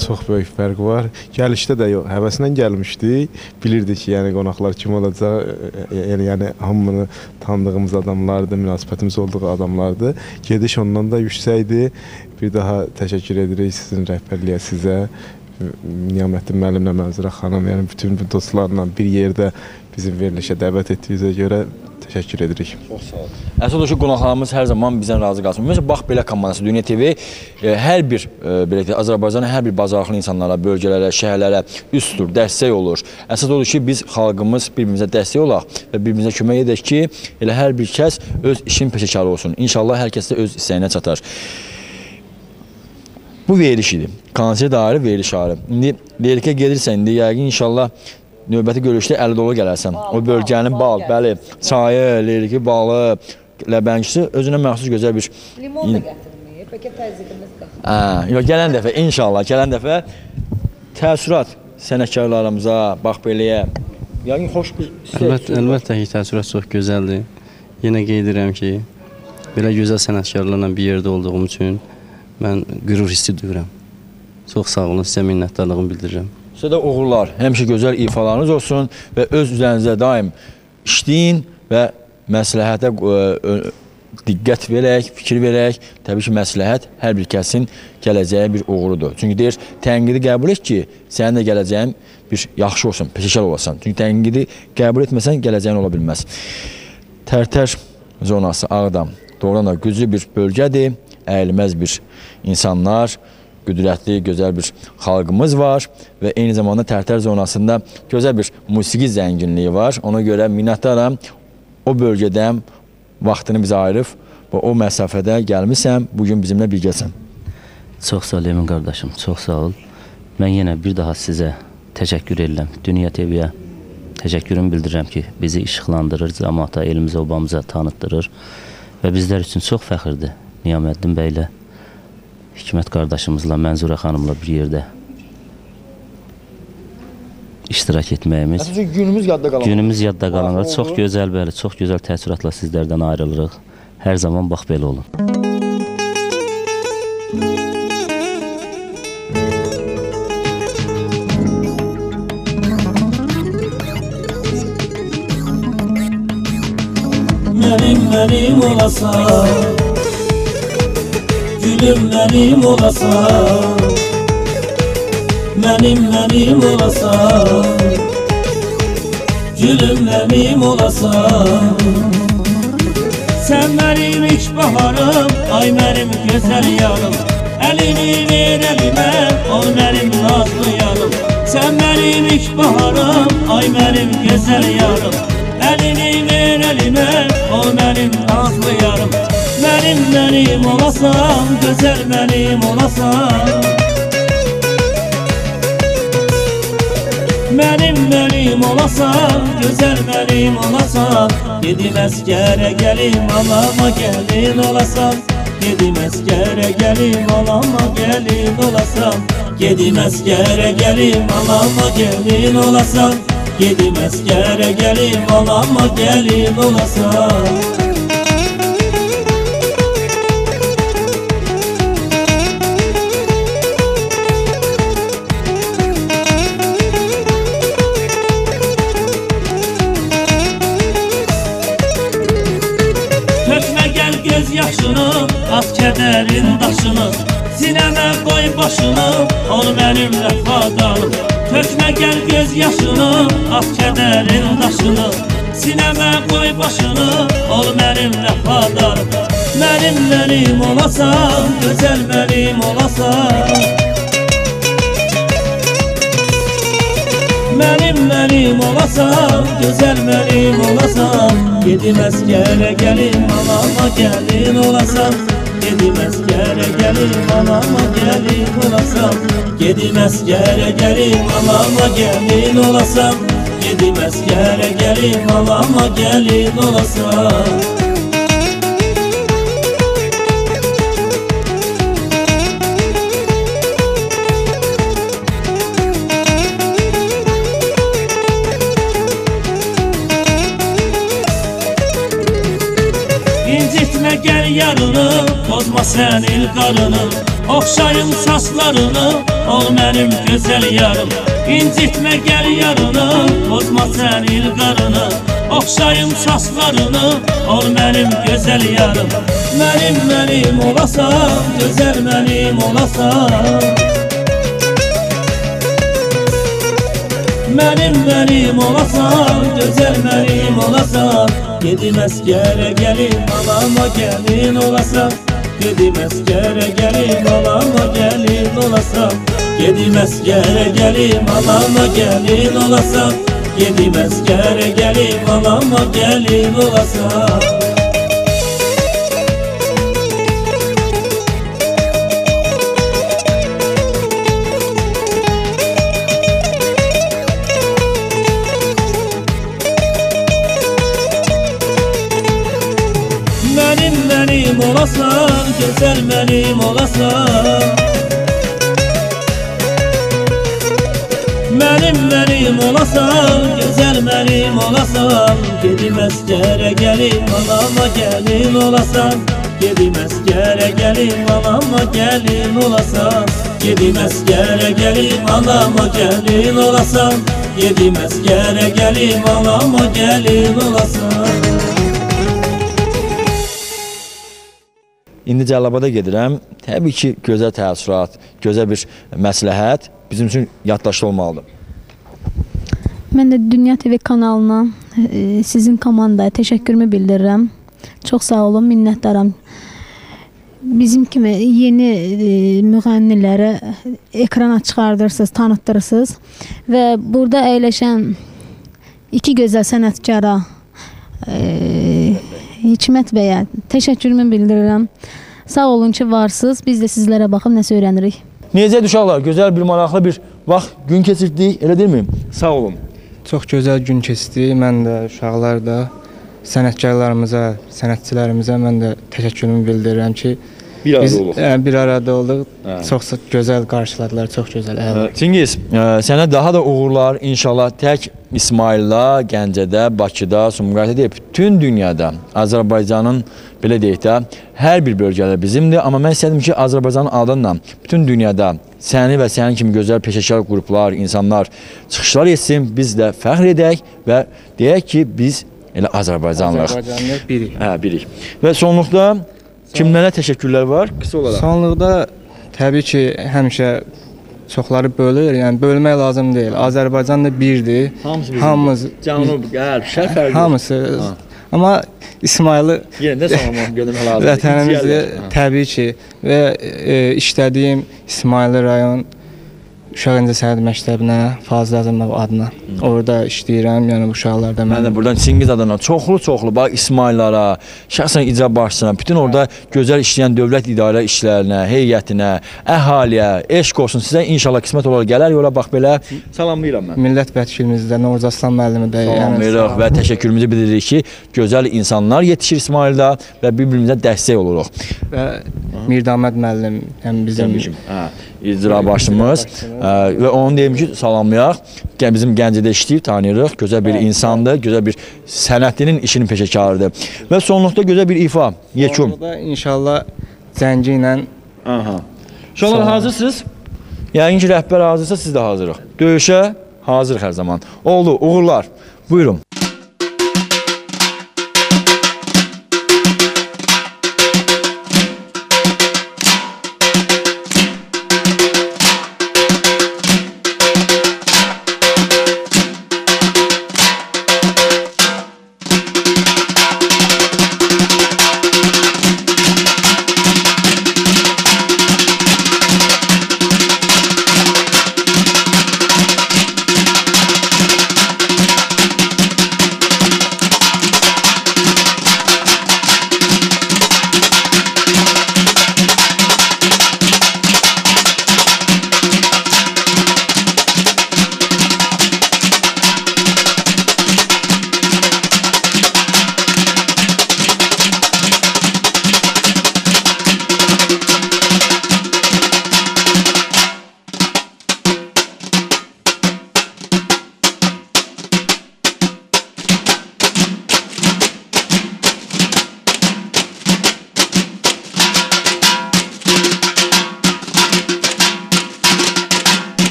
Çox böyük fərq var. Gəlişdə də yox, həvəslə gəlmişdik. Bilirdik ki, yəni qonaqlar kim olacaq, yəni hamını tanıdığımız adamlardır, münasibətimiz olduğu adamlardır. Gediş ondan da yüksəkdir. Bir daha təşəkkür edirik sizin rəhbərliyə, sizə, Niyaməddin müəllimlə, Mənzurə xanım, yəni bütün bu dostlarla bir yerdə bizim verilişə dəvət etdiyinizə görə təşəkkür edirik. Çox sağ olun. Əsas odur ki, qonaqlarımız hər zaman bizdən razı qalsın. Ümumiyyətlə, Bax Belə komandası Dünya TV hər bir Azərbaycanın hər bir bacarıqlı insanlara, bölgələrə, şəhərlərə üst tutur, dəstək olur. Əsas odur ki, biz xalqımız bir-birimizə dəstək olaq və bir-birimizə kömək edək ki, elə hər bir kəs öz işin peşəkarı olsun. İnşallah hər kəs də öz istəyinə çatar. Bu veriliş idi. Konser dairə veriliş ayrı. İndi Lerikə gedirsən, indi yəqin inşallah növbəti görüşdə əli dolu gələrsən. O bölgənin bal, bəli, çayı, Leriki balı, ləbəngisi özünə məxsus gözəl bir... Limon da gətirməyib, bəlkə təzyiqimiz qalır. Gələn dəfə, inşallah, gələn dəfə təəssürat sənətkarlarımıza, Bax Beləyə, yəqin xoş bir... Əlbəttə ki, təəssürat çox gözəldir. Yenə qeyd edirəm ki, belə gözəl sənətkarlarla bir yerdə olduğum üçün mən qürur hissi duyuram. Çox sağ olun, sizə minnətdarlığımı bildirirəm. Sizə də uğurlar, həmişə gözəl ifalarınız olsun və öz üzərinizə daim işləyin və məsləhətə diqqət verək, fikir verək. Təbii ki, məsləhət hər bir kəsin gələcəyə bir uğurudur. Çünki deyir, tənqidi qəbul et ki, sənin də gələcəyin bir yaxşı olsun, peşəkar olasan. Çünki tənqidi qəbul etməsən, gələcəyin ola bilməz. Tərtər zonası Ağdam doğrudan da güclü bir bölgədir, əyilməz bir insanlar, qüdrətli, gözəl bir xalqımız var və eyni zamanda Tərtər zonasında gözəl bir musiqi zənginliyi var. Ona görə minnətdaram, o bölgədən vaxtını bizə ayırıb və o məsafədə gəlmişəm, bugün bizimlə birgəsən. Çox sağ ol Emin qardaşım, çox sağ ol. Mən yenə bir daha sizə təşəkkür edirəm. Dünya TV-yə təşəkkürümü bildirirəm ki, bizi işıqlandırır, cəmaata, elimizə, obamıza tanıtdırır və bizlər üçün çox fəxirdir Niyaməddin bəylə, Hikmət qardaşımızla, Mənzurə xanımla bir yerdə iştirak etməyimiz. Günümüz yadda qalanır. Günümüz yadda qalanır. Çox gözəl, bəli, çox gözəl təəssüratla sizlərdən ayrılırıq. Hər zaman bax belə olun. Mənim olasan, gülüm mənim olasan, mənim olasan, gülüm mənim olasan. Sən mənim ilk baharım, ay mənim gözəl yarım, əlini ver əlimə, o mənim nazlı yarım. Sən mənim ilk baharım, ay mənim gözəl yarım, əlini ver əlimə, o mənim nazlı yarım. Mənim olasan, gözəl mənim olasan. Mənim olasan, gözəl mənim olasan. Gedim əskərə gəlim, alama gəlin olasan. Gedim əskərə gəlim, alama gəlin olasan. Gedim əskərə gəlim, alama gəlin olasan. Gedim əskərə gəlim, alama gəlin olasan. At kədərin daşını, sinəmə qoy başını, ol mənim vəfadarım. Tökmə gəl göz yaşını, at kədərin daşını, sinəmə qoy başını, ol mənim vəfadarım. Mənim olasan, gözəl mənim olasan. Mənim olasan, gözəl mənim olasan. Gedim əskərə gəlim, alama gəlin olasan. Gedim əskərə gəlim, alama gəlin olasan. Gedim əskərə gəlim, alama gəlin olasan. Gedim əskərə gəlim, alama gəlin olasan. İncitmə gəl yarını, bozma sən il qarını. Oxşayım saçlarını, ol mənim gözəl yarım. İncitmə gəl yarını, bozma sən ilqarını. Oxşayım saçlarını, ol mənim gözəl yarım. Mənim olasan, gözəl mənim olasan. Mənim olasan, gözəl mənim olasan. Gedim əskərə gəlim, alama gəlin olasan. Gedim əskərə gəlim, alama gəlin olasan. Gedim əskərə gəlim, alama gəlin olasan. Gedim əskərə gəlim, alama gəlin olasan. Mənim olasan, gözəl mənim olasan. Mənim olasan, gözəl mənim olasan. Gedim əskərə gəlim, alama gəlin olasan. Gedim əskərə gəlim, alama gəlin olasan. Gedim əskərə gəlim, alama gəlin olasan. Gedim əskərə gəlim, alama gəlin olasan. İndi Cəlilabada gedirəm. Təbii ki, gözəl təəssürat, gözəl bir məsləhət bizim üçün yaddaşlı olmalıdır. Mən də Dünya TV kanalına, sizin komandaya təşəkkürümü bildirirəm. Çox sağ olun, minnətdaram. Bizim kimi yeni müğənnilərə ekrana çıxardırsınız, tanıtdırırsınız və burada əyləşən iki gözəl sənətkara, Hikmət bəyə təşəkkürümü bildirirəm. Sağ olun ki, varsınız. Biz də sizlərə baxıb nəsə öyrənirik. Necə uşaqlar, gözəl bir maraqlı bir vaxt, gün keçirdik, elə deyilmi? Sağ olun. Çox gözəl gün keçdi. Mən də, uşaqlar da, sənətkarlarımıza, sənətçilərimizə mən də təşəkkürümü bildirirəm ki, bir arada olduq. Çox gözəl qarşıladılar, çox gözəl. Çingiz, sənə daha da uğurlar inşallah tək İsmaildə, Gəncədə, Bakıda, Sumqayıtda deyib, bütün dünyada Azərbaycanın, belə deyək də, hər bir bölgədə bizimdir. Amma mən istədim ki, Azərbaycanın adından bütün dünyada səni və sənin kimi gözəl peşəkar qruplar, insanlar çıxışlar etsin, biz də fəxr edək və deyək ki, biz elə Azərbaycanlıq. Azərbaycanlıq birik. Birik. Və sonluqda kimlərə təşəkkürlər var? Qısa olaraq. Sonluqda təbii ki, həmişə çoxları bölür, yəni bölmək lazım deyil. Azərbaycan da birdir. Hamımız Cənub, Qərb, Şərq fərqi. Hamısı. Amma İsmaili yenə də salamam görmək lazım. Vətənimizdir təbii ki və işlədiyim İsmaili rayon Uşaq İncəsənət Məktəbinə Fazıl Azəmov adına orada işləyirəm, yəni uşaqlarda mən də buradan Çingiz adına çoxlu bax İsmaillara, şəxsən icra başçısına, bütün orada gözəl işləyən dövlət idarə işlərinə, heyətinə, əhaliyə, eşq olsun sizə inşallah qismət olar gələr yola bax belə salamlayıram mən. Millət vəkilimiz də Novruz Aslan müəllimi də salamlayırıq və təşəkkürümüzü bildiririk ki, gözəl insanlar yetişir İsmaildə və bir-birimizə dəstək oluruq. Və Mirdamət müəllim həm bizim icra başımız və onu deyim ki, salamlayaq. Bizim Gəncədə işləyir, tanıyırıq. Gözəl bir insandır, gözəl bir sənətlinin işinin peşəkarıdır. Və sonluqda gözəl bir ifa, yekun. Sonluqda inşallah zəngi ilə. Uşaqlar hazırsınız? Yəqin ki, rəhbər hazırsa siz də hazırıq. Döyüşə hazırıq hər zaman. Oldu, uğurlar. Buyurun.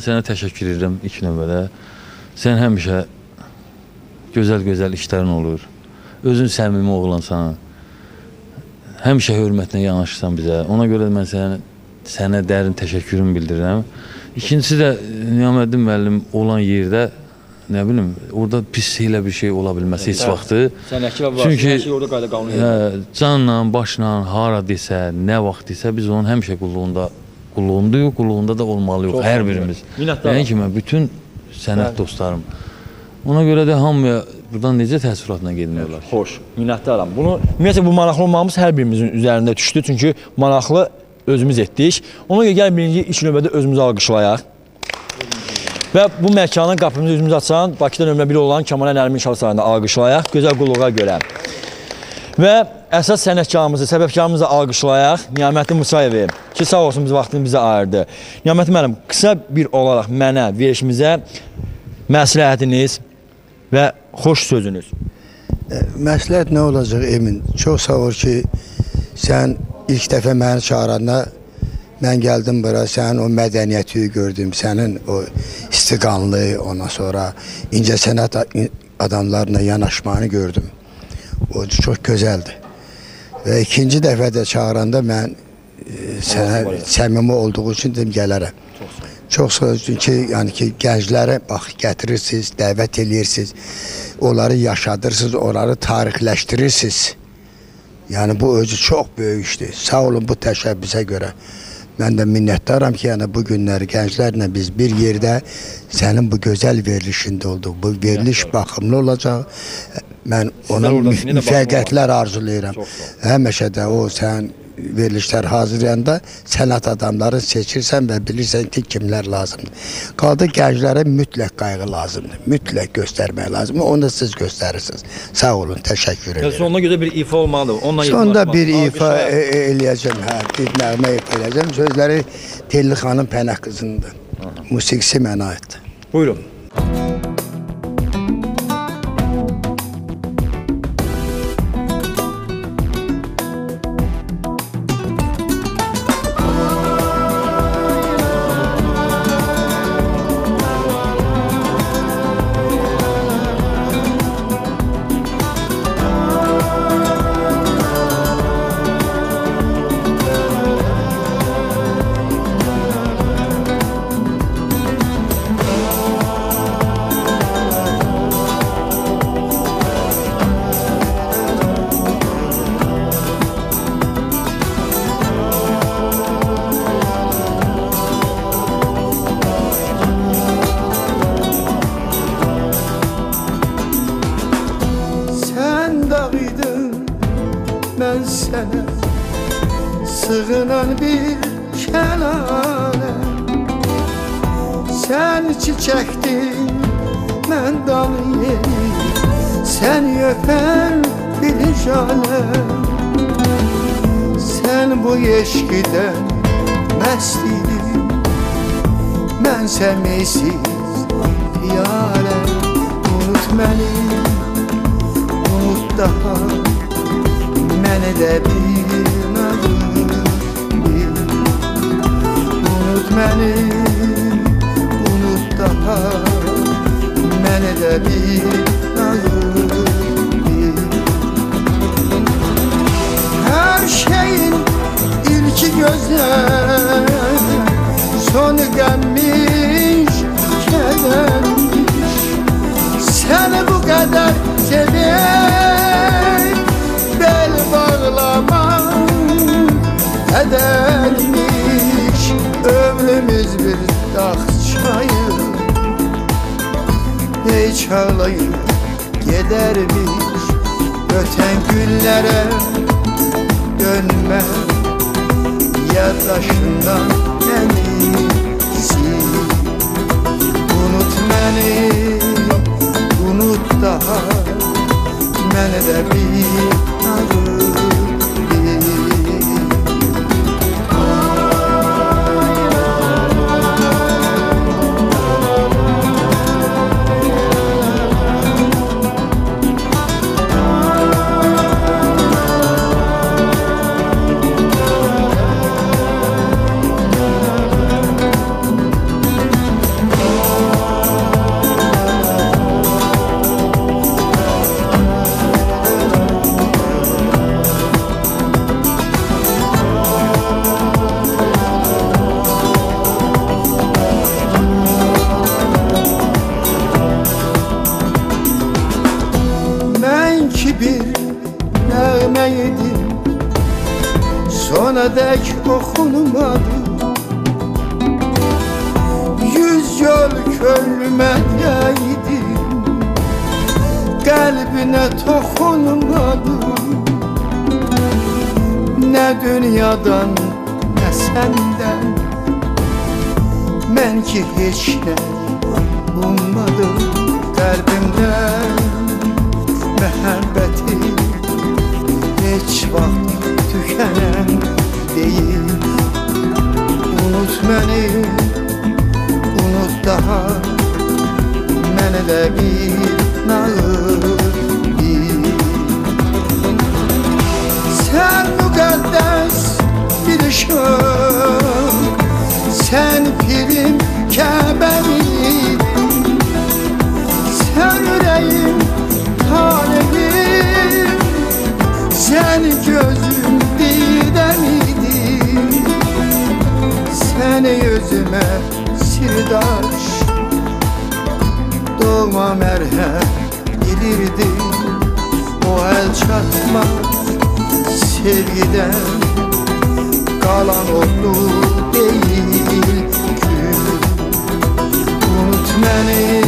sənə təşəkkür edirəm ilk növbədə. Sən həmişə gözəl işlərin olur. Özün səmimi oğlansan. Həmişə hörmətlə yanaşırsan bizə. Ona görə də mən sənə dərin təşəkkürümü bildirirəm. İkincisi də Niyaməddin müəllim olan yerdə nə bilim, orada pis elə bir şey ola bilməsi heç vaxtı. Çünki canla, başla, hara desə, nə vaxt desə biz onun həmişə qulluğunda da olmalıyıq, hər birimiz. Yəni ki, mən bütün sənət dostlarım. Ona görə də hamıya buradan necə təəssüratla gedmiyorlar? Xoş, minnətdaram. Ümumiyyətlə, bu maraqlı olmağımız hər birimizin üzərində düşdü. Çünki maraqlı özümüz etdik. Ona görə gəl birinci ilk növbədə özümüzü alqışlayaq. Və bu məkanın qapımızı özümüz açan, Bakıda nömrə 1 olan Kəmal Nərmin İnşaat Sarayında alqışlayaq, gözəl qulluğa görə. Və əsas sənətkarımızı, səbəbkarımızı alqışlayaq, Niyaməddin Musayevi, ki, sağ olsun biz vaxtını bizə ayırdı. Niyaməddin müəllim, qısa bir olaraq mənə, verişimizə məsləhətiniz və xoş sözünüz. Məsləhət nə olacaq Emin? Çox sağ ol ki, sən ilk dəfə məni çağıranda mən gəldim bura, sənin o mədəniyyəti gördüm, sənin o istiqanlı, ondan sonra incə sənət adamlarına yanaşmanı gördüm. O çox gözəldir. Və ikinci dəfə də çağıranda mən sənə səmimi olduğu üçün dedim gələrəm. Çox sağ olun ki, yəni ki, gənclərə bax, gətirirsiniz, dəvət edirsiniz, onları yaşadırsınız, onları tarixləşdirirsiniz. Yəni bu özü çox böyük işdir. Sağ olun bu təşəbbüsə görə. Mən də minnətdaram ki, yəni bu günləri gənclərlə biz bir yerdə sənin bu gözəl verilişində olduq. Bu veriliş baxımlı olacaq. Mən ona müvəqqətlər arzulayıram. Həmişə də o sən verilişlər hazırlayanda sənət adamları seçirsən və bilirsən ki, kimlər lazımdır. Qaldı gənclərə mütləq qayğı lazımdır. Mütləq göstərmək lazımdır. Onu da siz göstərirsiniz. Sağ olun, təşəkkür ederim. Sonunda gözəl bir ifa olmalıdır. Sonda bir ifa eləyəcəm, bir nəğmə ifa eləyəcəm. Sözləri Telli xanım Pənah qızındır. Musiqisi mənə aiddir. Buyurun. mən sənə sığınan bir şəlaləm. Sən çiçəkdin, mən dal yeri, sən öpər bir jaləm. Sən bu eşqidən məst idin, mən səmisiz piyaləm. Unut məni, unut daha, mənə də bir nağıl bil. Unut məni, unut daha, mənə də bir nağıl bil. Hər şeyin ilki gözəl, sonu qəmmiş, kədərmiş. Səni bu qədər sevək, bel bağlamaq qədərmiş. Ömrümüz bir dağ çayı, ey çağlayıb gedərmiş. Ötən günlərə dönmə, yaddaşından məni sil. Unut məni, unut daha, mənə də bir nağıl bil. idim, sona dek dokunmadım. Yüz yol könlüme değdim, kalbine dokunmadım. Ne dünyadan ne senden, ben ki hiç ne ummadım. Kalbimden muhabbeti hiç vakit tükenen değil. Unut beni, unut daha, məni də bir nağır bil. Sən müqəddəs bir ışıq, sən pirim Kəbəmidin, sən ürəyim talihim, sən gözüm didəmidin. Səni özümə sirdaş, doğma mərhəm bilirdim. O el çatmaz sevgiden kalan oldu değil ki. Unut beni,